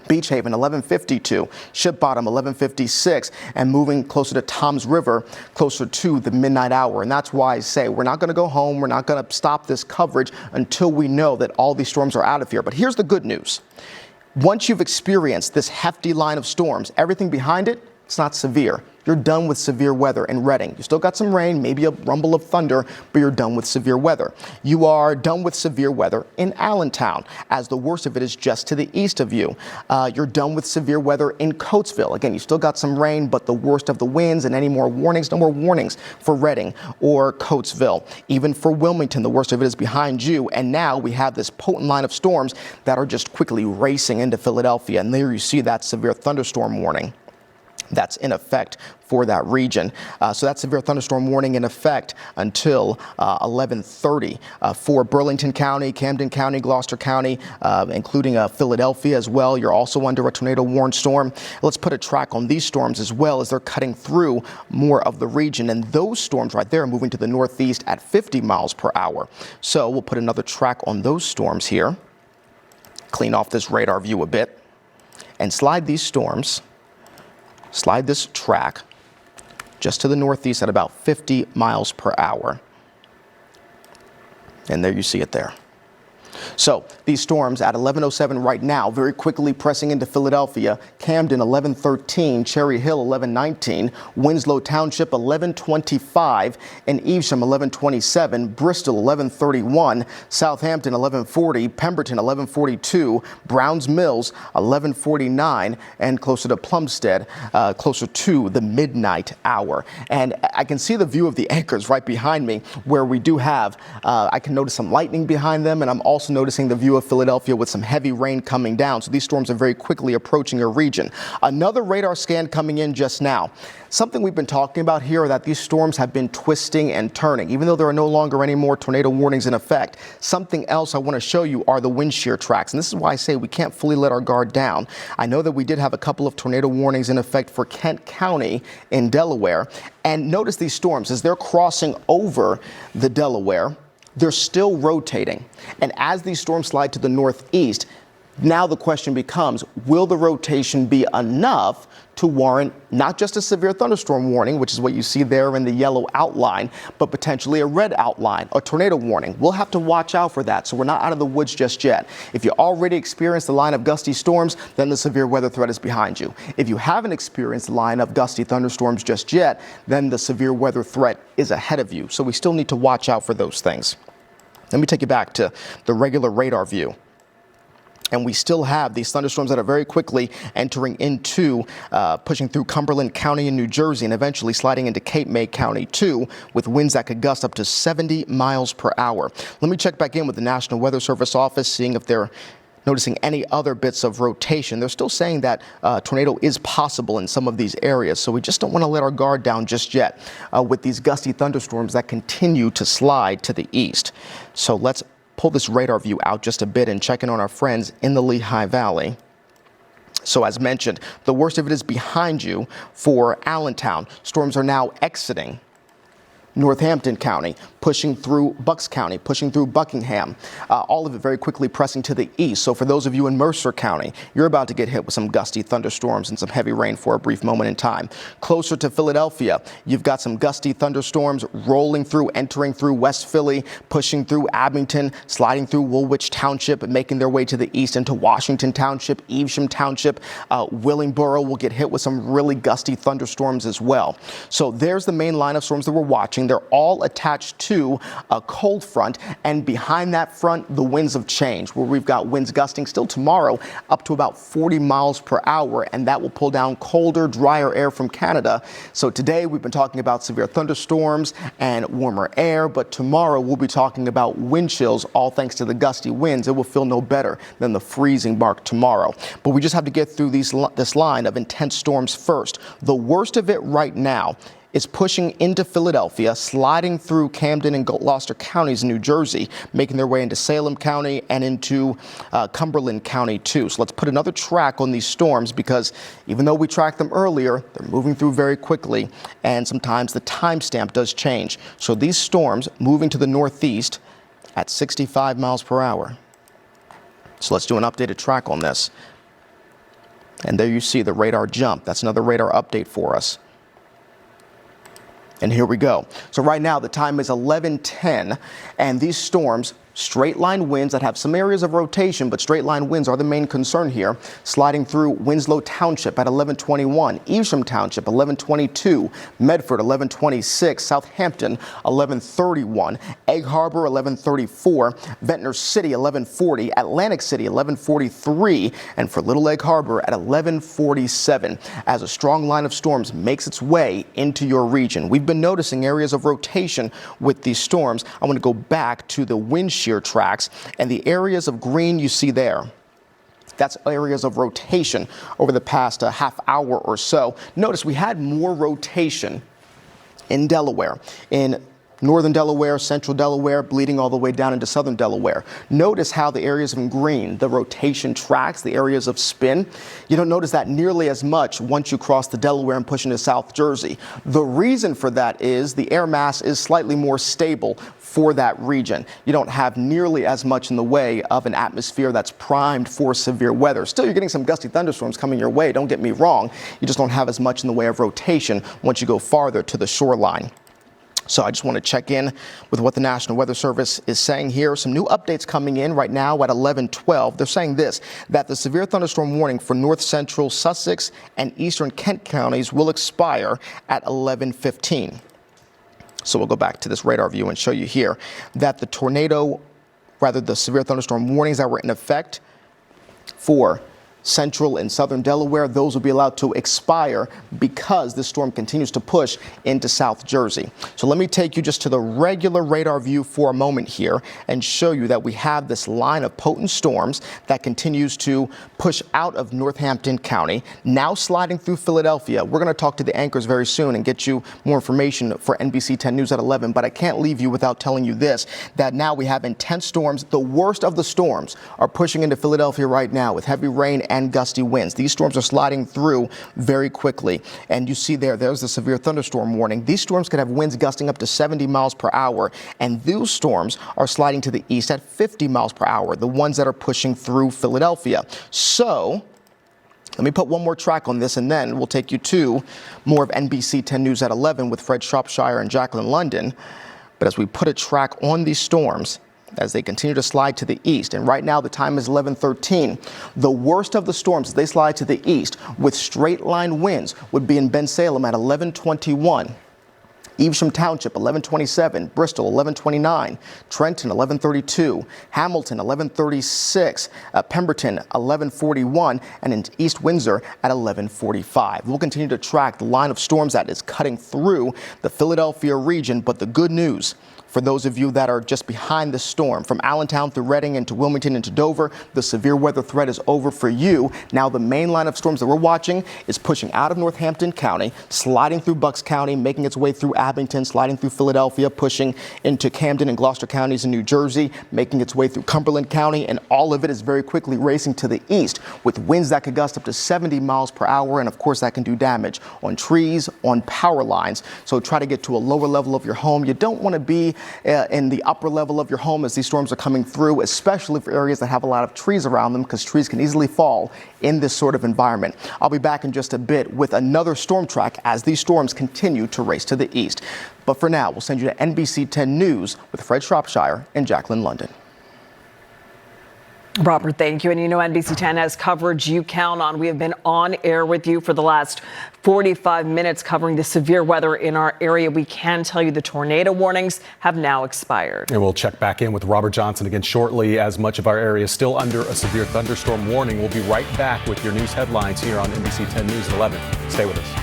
Beach Haven 11:52, Shipp Bottom 11:56, and moving closer to Toms River, closer to the midnight hour. And that's why I say we're not going to go home. We're not going to stop this coverage until we know that all these storms are out of here. But here's the good news. Once you've experienced this hefty line of storms, everything behind it, it's not severe. You're done with severe weather in Redding. You still got some rain, maybe a rumble of thunder, but you're done with severe weather. You are done with severe weather in Allentown, as the worst of it is just to the east of you. You're done with severe weather in Coatesville. Again, you still got some rain, but the worst of the winds and any more warnings, no more warnings for Redding or Coatesville. Even for Wilmington, the worst of it is behind you. And now we have this potent line of storms that are just quickly racing into Philadelphia. And there you see that severe thunderstorm warning that's in effect for that region. So that severe thunderstorm warning in effect until 11:30 for Burlington County, Camden County, Gloucester County, including Philadelphia as well. You're also under a tornado warning storm. Let's put a track on these storms as well as they're cutting through more of the region. And those storms right there are moving to the northeast at 50 miles per hour. So we'll put another track on those storms here. Clean off this radar view a bit and slide these storms. Slide this track just to the northeast at about 50 miles per hour. And there you see it there. So these storms at 11:07 right now, very quickly pressing into Philadelphia. Camden 11:13, Cherry Hill 11:19, Winslow Township 11:25, and Evesham 11:27, Bristol 11:31, Southampton 11:40, Pemberton 11:42, Browns Mills 11:49, and closer to Plumstead, closer to the midnight hour. And I can see the view of the anchors right behind me, where we do have, I can notice some lightning behind them, and I'm also noticing the view of Philadelphia with some heavy rain coming down. So these storms are very quickly approaching our region. Another radar scan coming in just now. Something we've been talking about here are that these storms have been twisting and turning. Even though there are no longer any more tornado warnings in effect, something else I want to show you are the wind shear tracks. And this is why I say we can't fully let our guard down. I know that we did have a couple of tornado warnings in effect for Kent County in Delaware. And notice these storms as they're crossing over the Delaware. They're still rotating. And as these storms slide to the northeast, now the question becomes, will the rotation be enough to warrant not just a severe thunderstorm warning, which is what you see there in the yellow outline, but potentially a red outline, a tornado warning? We'll have to watch out for that, so we're not out of the woods just yet. If you already experienced the line of gusty storms, then the severe weather threat is behind you. If you haven't experienced the line of gusty thunderstorms just yet, then the severe weather threat is ahead of you. So we still need to watch out for those things. Let me take you back to the regular radar view. And we still have these thunderstorms that are very quickly entering into, pushing through Cumberland County in New Jersey and eventually sliding into Cape May County too, with winds that could gust up to 70 miles per hour. Let me check back in with the National Weather Service office, seeing if they're noticing any other bits of rotation. They're still saying that tornado is possible in some of these areas, so we just don't want to let our guard down just yet with these gusty thunderstorms that continue to slide to the east. So let's pull this radar view out just a bit and check in on our friends in the Lehigh Valley. So as mentioned, the worst of it is behind you for Allentown. Storms are now exiting Northampton County, pushing through Bucks County, pushing through Buckingham, all of it very quickly pressing to the east. So for those of you in Mercer County, you're about to get hit with some gusty thunderstorms and some heavy rain for a brief moment in time. Closer to Philadelphia, you've got some gusty thunderstorms rolling through, entering through West Philly, pushing through Abington, sliding through Woolwich Township, making their way to the east into Washington Township, Evesham Township. Willingboro will get hit with some really gusty thunderstorms as well. So there's the main line of storms that we're watching. They're all attached to a cold front, and behind that front, the winds of change, where we've got winds gusting still tomorrow up to about 40 miles per hour, and that will pull down colder, drier air from Canada. So today we've been talking about severe thunderstorms and warmer air, but tomorrow we'll be talking about wind chills, all thanks to the gusty winds. It will feel no better than the freezing mark tomorrow. But we just have to get through this line of intense storms first. The worst of it right now is pushing into Philadelphia, sliding through Camden and Gloucester counties in New Jersey, making their way into Salem County and into Cumberland County too. So let's put another track on these storms, because even though we tracked them earlier, they're moving through very quickly, and sometimes the timestamp does change. So these storms moving to the northeast at 65 miles per hour. So let's do an updated track on this. And there you see the radar jump. That's another radar update for us. And here we go. So right now the time is 11:10, and these storms, straight line winds that have some areas of rotation, but straight line winds are the main concern here. Sliding through Winslow Township at 11:21, Evesham Township 11:22, Medford 11:26, Southampton 11:31, Egg Harbor 11:34, Ventnor City 11:40, Atlantic City 11:43, and for Little Egg Harbor at 11:47, as a strong line of storms makes its way into your region. We've been noticing areas of rotation with these storms. I want to go back to the wind shear tracks, and the areas of green you see there, that's areas of rotation over the past half hour or so. Notice we had more rotation in Delaware, in northern Delaware, central Delaware, bleeding all the way down into southern Delaware. Notice how the areas in green, the rotation tracks, the areas of spin, you don't notice that nearly as much once you cross the Delaware and push into South Jersey. The reason for that is the air mass is slightly more stable for that region. You don't have nearly as much in the way of an atmosphere that's primed for severe weather. Still, you're getting some gusty thunderstorms coming your way, don't get me wrong. You just don't have as much in the way of rotation once you go farther to the shoreline. So I just want to check in with what the National Weather Service is saying here. Some new updates coming in right now at 11:12. They're saying this, that the severe thunderstorm warning for north central Sussex and eastern Kent counties will expire at 11:15. So we'll go back to this radar view and show you here that the severe thunderstorm warnings that were in effect for central and southern Delaware, those will be allowed to expire because this storm continues to push into South Jersey. So let me take you just to the regular radar view for a moment here and show you that we have this line of potent storms that continues to push out of Northampton County, now sliding through Philadelphia. We're going to talk to the anchors very soon and get you more information for NBC10 News at 11, but I can't leave you without telling you this, that now we have intense storms. The worst of the storms are pushing into Philadelphia right now with heavy rain and gusty winds. These storms are sliding through very quickly. And you see there's the severe thunderstorm warning. These storms could have winds gusting up to 70 miles per hour. And those storms are sliding to the east at 50 miles per hour, the ones that are pushing through Philadelphia. So let me put one more track on this, and then we'll take you to more of NBC10 News at 11 with Fred Shropshire and Jacqueline London. But as we put a track on these storms, as they continue to slide to the east, and right now the time is 11:13. The worst of the storms as they slide to the east with straight line winds would be in Bensalem at 11:21. Evesham Township 11:27, Bristol 11:29, Trenton 11:32, Hamilton 11:36, Pemberton 11:41, and in East Windsor at 11:45. We'll continue to track the line of storms that is cutting through the Philadelphia region, but the good news, For those of you that are just behind the storm, from Allentown through Reading into Wilmington into Dover, the severe weather threat is over for you. Now the main line of storms that we're watching is pushing out of Northampton County, sliding through Bucks County, making its way through Abington, sliding through Philadelphia, pushing into Camden and Gloucester counties in New Jersey, making its way through Cumberland County, and all of it is very quickly racing to the east with winds that could gust up to 70 miles per hour, and of course that can do damage on trees, on power lines. So try to get to a lower level of your home. You don't want to be in the upper level of your home as these storms are coming through, especially for areas that have a lot of trees around them, because trees can easily fall in this sort of environment. I'll be back in just a bit with another storm track as these storms continue to race to the east. But for now, we'll send you to NBC 10 News with Fred Shropshire and Jacqueline London. Robert, thank you. And you know, NBC 10 has coverage you count on. We have been on air with you for the last 45 minutes covering the severe weather in our area. We can tell you the tornado warnings have now expired. And we'll check back in with Robert Johnson again shortly, as much of our area is still under a severe thunderstorm warning. We'll be right back with your news headlines here on NBC 10 News at 11. Stay with us.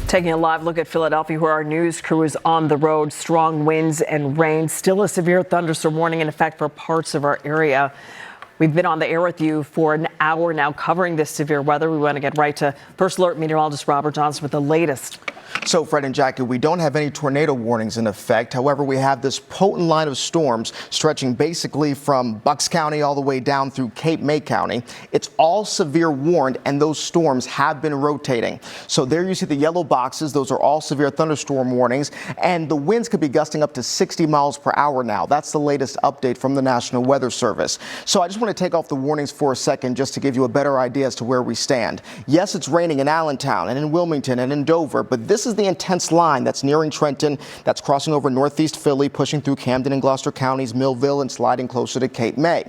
Taking a live look at Philadelphia, where our news crew is on the road. Strong winds and rain. Still a severe thunderstorm warning in effect for parts of our area. We've been on the air with you for an hour now covering this severe weather. We want to get right to First Alert Meteorologist Robert Johnson with the latest. So, Fred and Jackie, we don't have any tornado warnings in effect. However, we have this potent line of storms stretching basically from Bucks County all the way down through Cape May County. It's all severe warned, and those storms have been rotating. So there you see the yellow boxes. Those are all severe thunderstorm warnings, and the winds could be gusting up to 60 miles per hour now. That's the latest update from the National Weather Service. So I just want to take off the warnings for a second just to give you a better idea as to where we stand. Yes, it's raining in Allentown and in Wilmington and in Dover, but this is the intense line that's nearing Trenton, that's crossing over northeast Philly, pushing through Camden and Gloucester counties, Millville, and sliding closer to Cape May.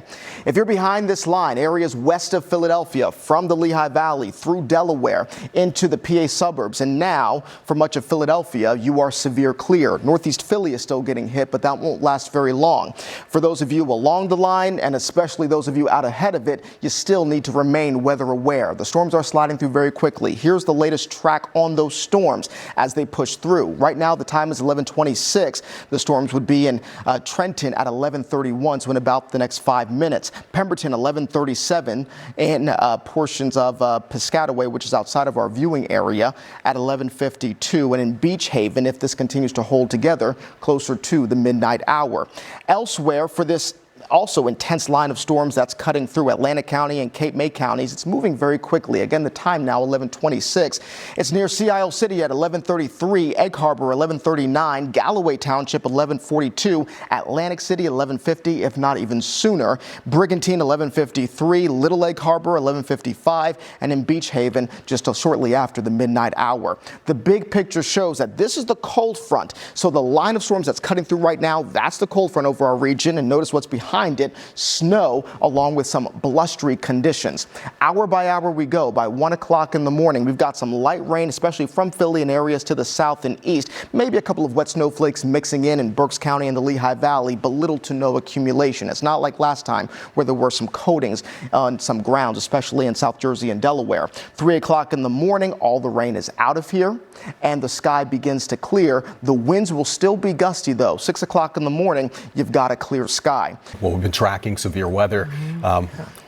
If you're behind this line, areas west of Philadelphia, from the Lehigh Valley through Delaware into the PA suburbs, and now for much of Philadelphia, you are severe clear. Northeast Philly is still getting hit, but that won't last very long. For those of you along the line, and especially those of you out ahead of it, you still need to remain weather aware. The storms are sliding through very quickly. Here's the latest track on those storms as they push through. Right now, the time is 11:26. The storms would be in Trenton at 11:31, so in about the next 5 minutes. Pemberton, 11:37, and portions of Piscataway, which is outside of our viewing area, at 11:52, and in Beach Haven, if this continues to hold together, closer to the midnight hour. Elsewhere, for this also intense line of storms that's cutting through Atlantic County and Cape May counties, it's moving very quickly. Again, the time now 11:26. It's near Sea Isle City at 11:33, Egg Harbor 11:39, Galloway Township 11:42, Atlantic City 11:50, if not even sooner, Brigantine 11:53, Little Egg Harbor 11:55, and in Beach Haven just shortly after the midnight hour. The big picture shows that this is the cold front. So the line of storms that's cutting through right now, that's the cold front over our region, and notice what's behind it, snow, along with some blustery conditions. Hour by hour we go. By 1 o'clock in the morning, we've got some light rain, especially from Philly and areas to the south and east. Maybe a couple of wet snowflakes mixing in Berks County and the Lehigh Valley, but little to no accumulation. It's not like last time where there were some coatings on some grounds, especially in South Jersey and Delaware. 3 o'clock in the morning, all the rain is out of here and the sky begins to clear. The winds will still be gusty though. 6 o'clock in the morning, you've got a clear sky. Well, we've been tracking severe weather.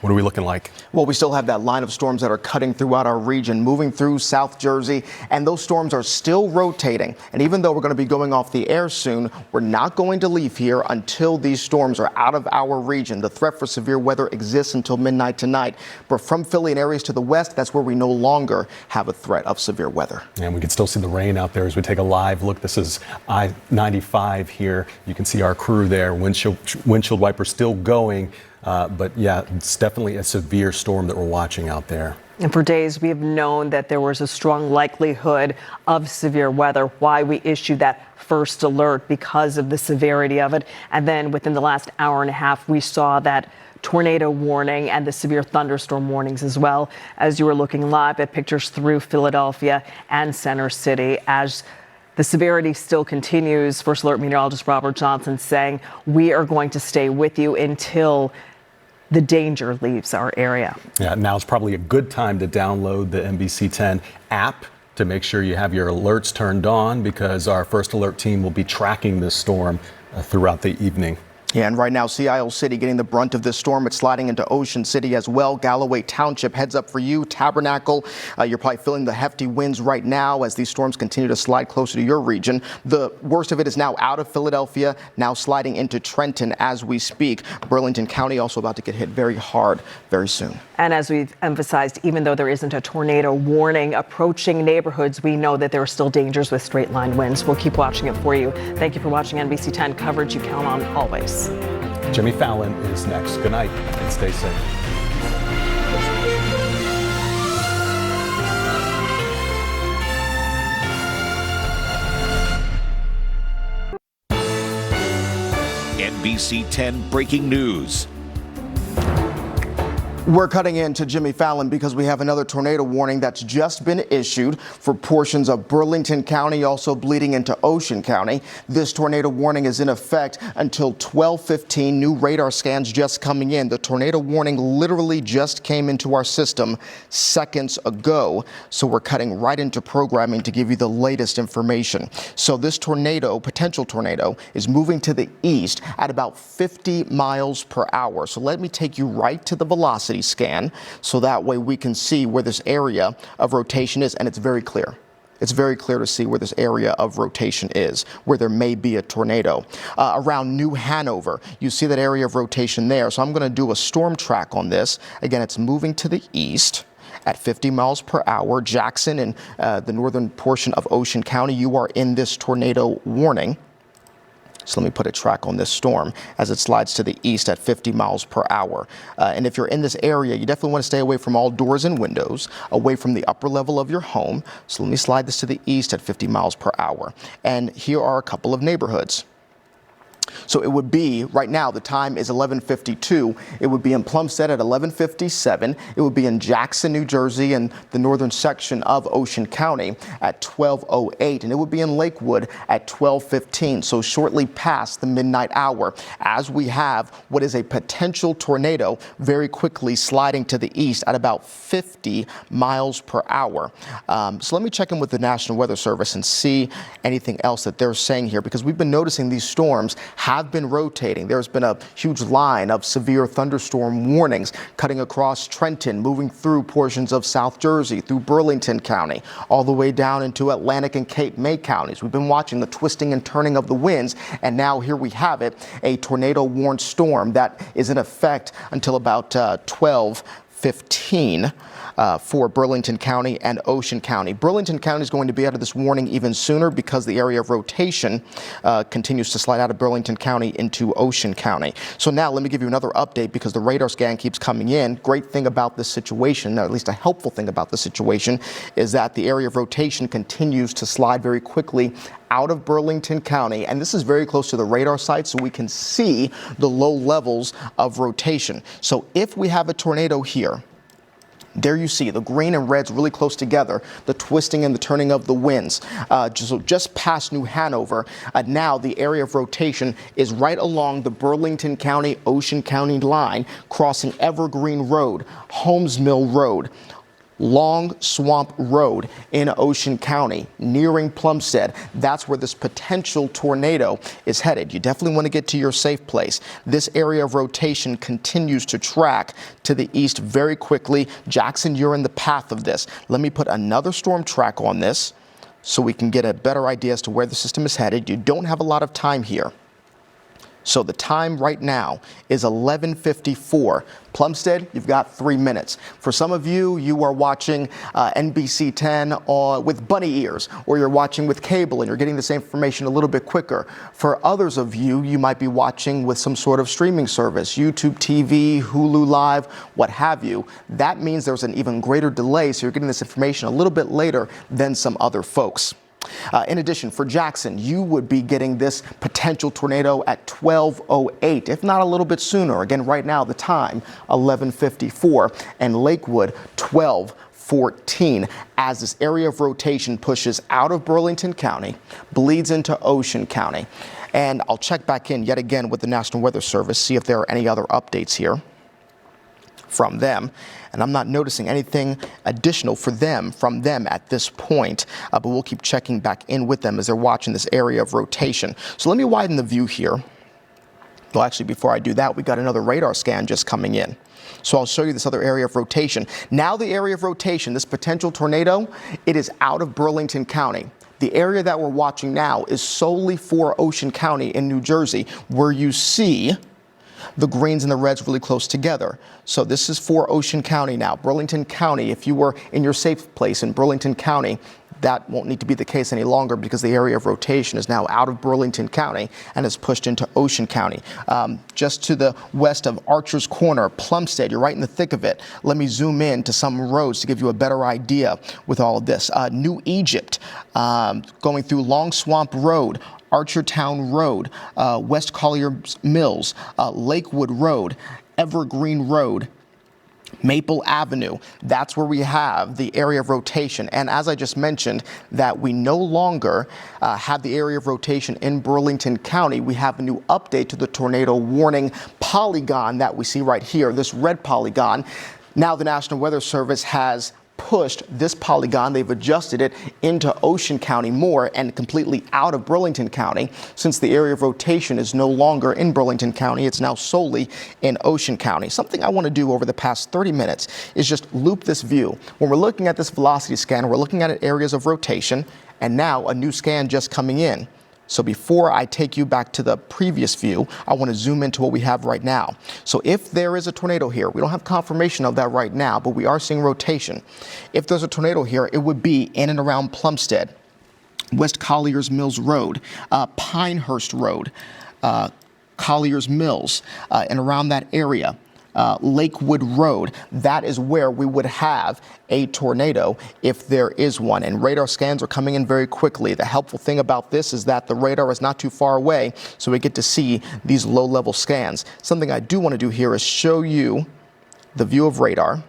What are we looking like? Well, we still have that line of storms that are cutting throughout our region, moving through South Jersey, and those storms are still rotating. And even though we're going to be going off the air soon, we're not going to leave here until these storms are out of our region. The threat for severe weather exists until midnight tonight. But from Philly and areas to the west, that's where we no longer have a threat of severe weather. And we can still see the rain out there as we take a live look. This is I-95 here. You can see our crew there. Windshield wipers still going. But yeah, it's definitely a severe storm that we're watching out there. And for days, we have known that there was a strong likelihood of severe weather. Why we issued that first alert, because of the severity of it. And then within the last hour and a half, we saw that tornado warning and the severe thunderstorm warnings as well. As you were looking live at pictures through Philadelphia and Center City, as the severity still continues, First Alert Meteorologist Robert Johnson saying we are going to stay with you until the danger leaves our area. Yeah, now is probably a good time to download the NBC10 app to make sure you have your alerts turned on, because our first alert team will be tracking this storm throughout the evening. Yeah, and right now, Sea Isle City getting the brunt of this storm. It's sliding into Ocean City as well. Galloway Township, heads up for you. Tabernacle, you're probably feeling the hefty winds right now as these storms continue to slide closer to your region. The worst of it is now out of Philadelphia, now sliding into Trenton as we speak. Burlington County also about to get hit very hard very soon. And as we've emphasized, even though there isn't a tornado warning approaching neighborhoods, we know that there are still dangers with straight line winds. We'll keep watching it for you. Thank you for watching NBC 10 coverage you count on always. Jimmy Fallon is next. Good night and stay safe. NBC 10 breaking news. We're cutting into Jimmy Fallon because we have another tornado warning that's just been issued for portions of Burlington County, also bleeding into Ocean County. This tornado warning is in effect until 12:15. New radar scans just coming in. The tornado warning literally just came into our system seconds ago. So we're cutting right into programming to give you the latest information. So this tornado, potential tornado, is moving to the east at about 50 miles per hour. So let me take you right to the velocity scan so that way we can see where this area of rotation is, and it's very clear. It's very clear to see where this area of rotation is, where there may be a tornado. Around New Hanover, you see that area of rotation there. So I'm going to do a storm track on this. Again, it's moving to the east at 50 miles per hour. Jackson and the northern portion of Ocean County, you are in this tornado warning. So let me put a track on this storm as it slides to the east at 50 miles per hour. And if you're in this area, you definitely want to stay away from all doors and windows, away from the upper level of your home. So let me slide this to the east at 50 miles per hour. And here are a couple of neighborhoods. So it would be, right now, the time is 11:52. It would be in Plumstead at 11:57. It would be in Jackson, New Jersey, and the northern section of Ocean County at 12:08. And it would be in Lakewood at 12:15. So shortly past the midnight hour, as we have what is a potential tornado very quickly sliding to the east at about 50 miles per hour. So let me check in with the National Weather Service and see anything else that they're saying here, because we've been noticing these storms have been rotating. There's been a huge line of severe thunderstorm warnings cutting across Trenton, moving through portions of South Jersey, through Burlington County, all the way down into Atlantic and Cape May counties. We've been watching the twisting and turning of the winds, and now here we have it, a tornado warned storm that is in effect until about 12:15. For Burlington County and Ocean County. Burlington County is going to be out of this warning even sooner because the area of rotation continues to slide out of Burlington County into Ocean County. So now let me give you another update because the radar scan keeps coming in. Great thing about this situation, or at least a helpful thing about the situation, is that the area of rotation continues to slide very quickly out of Burlington County, and this is very close to the radar site, so we can see the low levels of rotation. So if we have a tornado here, there you see the green and reds really close together, the twisting and the turning of the winds. Just past New Hanover, now the area of rotation is right along the Burlington County, Ocean County line, crossing Evergreen Road, Holmes Mill Road, Long Swamp Road in Ocean County, nearing Plumstead. That's where this potential tornado is headed. You definitely want to get to your safe place. This area of rotation continues to track to the east very quickly. Jackson, you're in the path of this. Let me put another storm track on this so we can get a better idea as to where the system is headed. You don't have a lot of time here. So the time right now is 11:54. Plumstead, you've got 3 minutes. For some of you, you are watching NBC 10 with bunny ears, or you're watching with cable and you're getting this information a little bit quicker. For others of you, you might be watching with some sort of streaming service, YouTube TV, Hulu Live, what have you. That means there's an even greater delay, so you're getting this information a little bit later than some other folks. In addition, for Jackson, you would be getting this potential tornado at 12:08, if not a little bit sooner. Again, right now, the time, 11:54, and Lakewood, 12:14, as this area of rotation pushes out of Burlington County, bleeds into Ocean County. And I'll check back in yet again with the National Weather Service, see if there are any other updates here. from them. And I'm not noticing anything additional from them at this point, but we'll keep checking back in with them as they're watching this area of rotation. So let me widen the view here. Well, actually, before I do that, we got another radar scan just coming in. So I'll show you this other area of rotation. Now the area of rotation, this potential tornado, it is out of Burlington County. The area that we're watching now is solely for Ocean County in New Jersey, where you see the greens and the reds really close together. So this is for Ocean County now. Burlington County, if you were in your safe place in Burlington County, that won't need to be the case any longer because the area of rotation is now out of Burlington County and is pushed into Ocean County. Just to the west of Archer's Corner, Plumstead, you're right in the thick of it. Let me zoom in to some roads to give you a better idea with all of this. New Egypt, going through Long Swamp Road, Archertown Road, West Collier's Mills, Lakewood Road, Evergreen Road, Maple Avenue. That's where we have the area of rotation. And as I just mentioned, that we no longer have the area of rotation in Burlington County. We have a new update to the tornado warning polygon that we see right here, this red polygon. Now the National Weather Service has pushed this polygon, they've adjusted it into Ocean County more and completely out of Burlington County, since the area of rotation is no longer in Burlington County, it's now solely in Ocean County. Something I want to do over the past 30 minutes is just loop this view. When we're looking at this velocity scan, we're looking at areas of rotation, and now a new scan just coming in. So before I take you back to the previous view, I want to zoom into what we have right now. So if there is a tornado here, we don't have confirmation of that right now, but we are seeing rotation. If there's a tornado here, it would be in and around Plumstead, West Collier's Mills Road, Pinehurst Road, Collier's Mills, and around that area. Lakewood Road, that is where we would have a tornado if there is one. And radar scans are coming in very quickly. The helpful thing about this is that the radar is not too far away, so we get to see these low-level scans. Something I do want to do here is show you the view of radar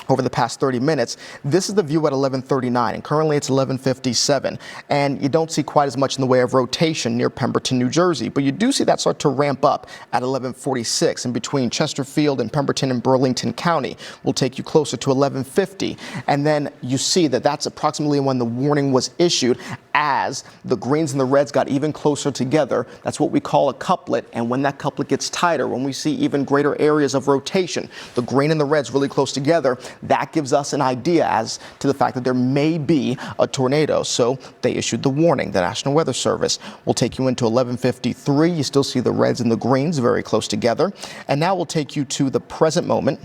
over the past 30 minutes. This is the view at 11:39, and currently it's 11:57. And you don't see quite as much in the way of rotation near Pemberton, New Jersey, but you do see that start to ramp up at 11:46 in between Chesterfield and Pemberton and Burlington County. Will take you closer to 11:50. And then you see that that's approximately when the warning was issued. As the greens and the reds got even closer together, that's what we call a couplet. And when that couplet gets tighter, when we see even greater areas of rotation, the green and the reds really close together, that gives us an idea as to the fact that there may be a tornado. So they issued the warning. The National Weather Service will take you into 11:53. You still see the reds and the greens very close together. And now we'll take you to the present moment.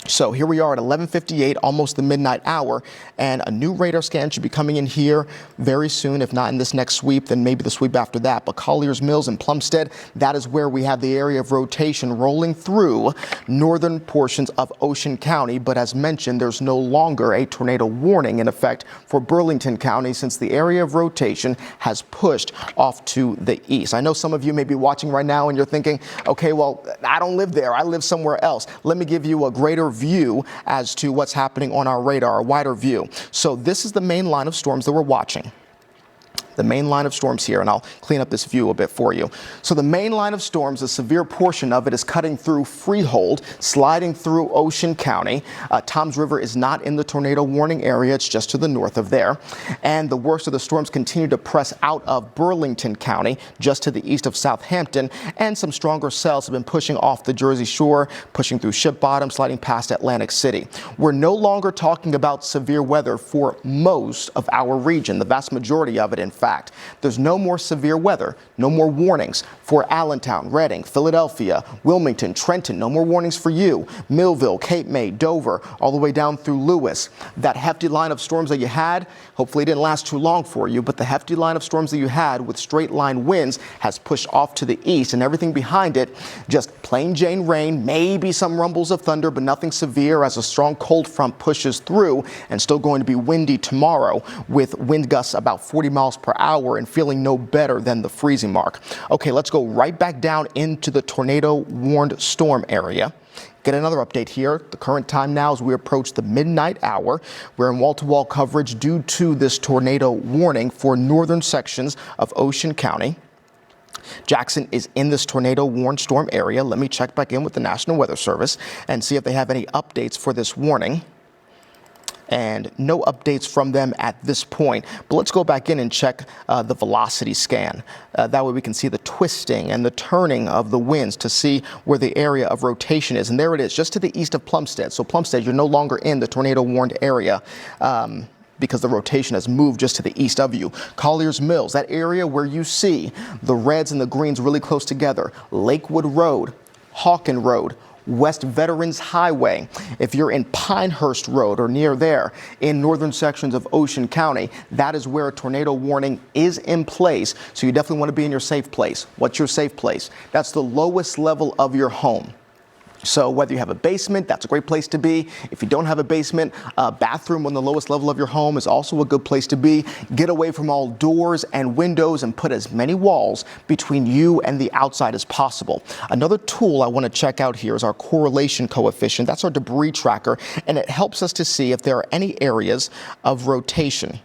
So here we are at 11:58, almost the midnight hour, and a new radar scan should be coming in here very soon. If not in this next sweep, then maybe the sweep after that. But Collier's Mills and Plumstead, that is where we have the area of rotation rolling through northern portions of Ocean County. But as mentioned, there's no longer a tornado warning in effect for Burlington County since the area of rotation has pushed off to the east. I know some of you may be watching right now and you're thinking, okay, well, I don't live there. I live somewhere else. Let me give you a greater view as to what's happening on our radar, a wider view. So this is the main line of storms that we're watching. The main line of storms here, and I'll clean up this view a bit for you. So the main line of storms, a severe portion of it is cutting through Freehold, sliding through Ocean County. Toms River is not in the tornado warning area. It's just to the north of there. And the worst of the storms continue to press out of Burlington County, just to the east of Southampton. And some stronger cells have been pushing off the Jersey Shore, pushing through Shipp Bottom, sliding past Atlantic City. We're no longer talking about severe weather for most of our region, the vast majority of it, in fact. There's no more severe weather, no more warnings for Allentown, Reading, Philadelphia, Wilmington, Trenton, no more warnings for you, Millville, Cape May, Dover, all the way down through Lewis. That hefty line of storms that you had, hopefully it didn't last too long for you, but the hefty line of storms that you had with straight line winds has pushed off to the east, and everything behind it, just plain Jane rain, maybe some rumbles of thunder, but nothing severe as a strong cold front pushes through, and still going to be windy tomorrow with wind gusts about 40 miles per hour and feeling no better than the freezing mark. Okay, let's go right back down into the tornado warned storm area. Get another update here. The current time now as we approach the midnight hour. We're in wall-to-wall coverage due to this tornado warning for northern sections of Ocean County. Jackson is in this tornado warned storm area. Let me check back in with the National Weather Service and see if they have any updates for this warning. And no updates from them at this point. But let's go back in and check the velocity scan. That way we can see the twisting and the turning of the winds to see where the area of rotation is. And there it is, just to the east of Plumstead. So Plumstead, you're no longer in the tornado warned area. Because the rotation has moved just to the east of you. Collier's Mills, that area where you see the reds and the greens really close together. Lakewood Road, Hawken Road, West Veterans Highway. If you're in Pinehurst Road or near there in northern sections of Ocean County, that is where a tornado warning is in place. So you definitely want to be in your safe place. What's your safe place? That's the lowest level of your home. So whether you have a basement, that's a great place to be. If you don't have a basement, a bathroom on the lowest level of your home is also a good place to be. Get away from all doors and windows and put as many walls between you and the outside as possible. Another tool I want to check out here is our correlation coefficient. That's our debris tracker, and it helps us to see if there are any areas of rotation.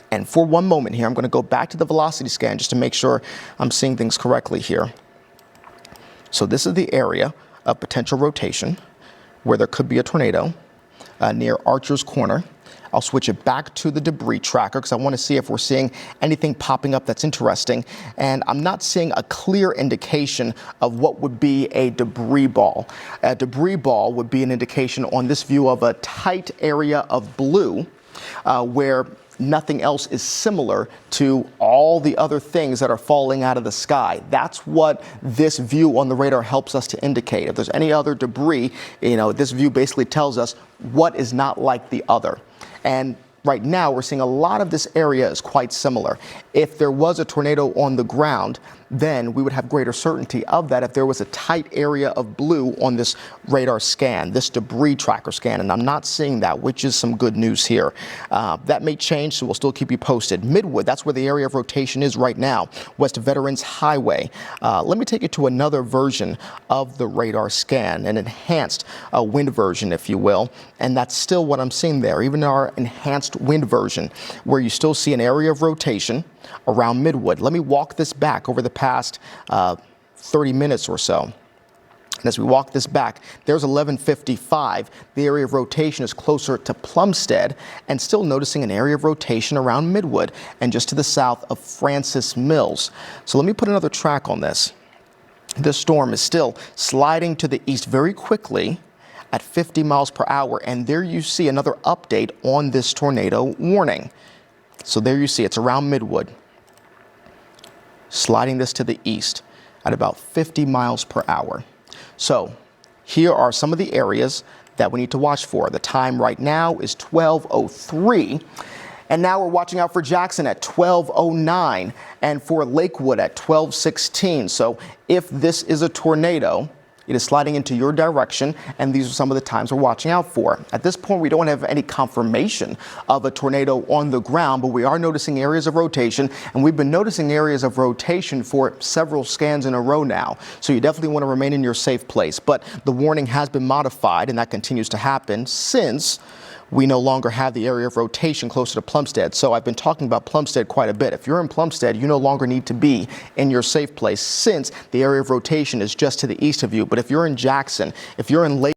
And for one moment here, I'm going to go back to the velocity scan just to make sure I'm seeing things correctly here. So this is the area of potential rotation where there could be a tornado near Archer's Corner. I'll switch it back to the debris tracker because I want to see if we're seeing anything popping up that's interesting. And I'm not seeing a clear indication of what would be a debris ball. A debris ball would be an indication on this view of a tight area of blue where nothing else is similar to all the other things that are falling out of the sky. That's what this view on the radar helps us to indicate. If there's any other debris, this view basically tells us what is not like the other. And right now, we're seeing a lot of this area is quite similar. If there was a tornado on the ground, then we would have greater certainty of that if there was a tight area of blue on this radar scan, this debris tracker scan, and I'm not seeing that, which is some good news here. That may change, so we'll still keep you posted. Midwood, that's where the area of rotation is right now, West Veterans Highway. Let me take you to another version of the radar scan, an enhanced wind version, if you will, and that's still what I'm seeing there, even our enhanced wind version, where you still see an area of rotation around Midwood. Let me walk this back over the past 30 minutes or so. And as we walk this back, there's 1155. The area of rotation is closer to Plumstead, and still noticing an area of rotation around Midwood and just to the south of Francis Mills. So let me put another track on this. This storm is still sliding to the east very quickly at 50 miles per hour. And there you see another update on this tornado warning. So there you see it's around Midwood, sliding this to the east at about 50 miles per hour. So here are some of the areas that we need to watch for. The time right now is 12:03. And now we're watching out for Jackson at 12:09 and for Lakewood at 12:16. So if this is a tornado, it is sliding into your direction, and these are some of the times we're watching out for. At this point, we don't have any confirmation of a tornado on the ground, but we are noticing areas of rotation, and we've been noticing areas of rotation for several scans in a row now. So you definitely want to remain in your safe place. But the warning has been modified, and that continues to happen since we no longer have the area of rotation closer to Plumstead. So I've been talking about Plumstead quite a bit. If you're in Plumstead, you no longer need to be in your safe place since the area of rotation is just to the east of you. But if you're in Jackson, if you're in Lake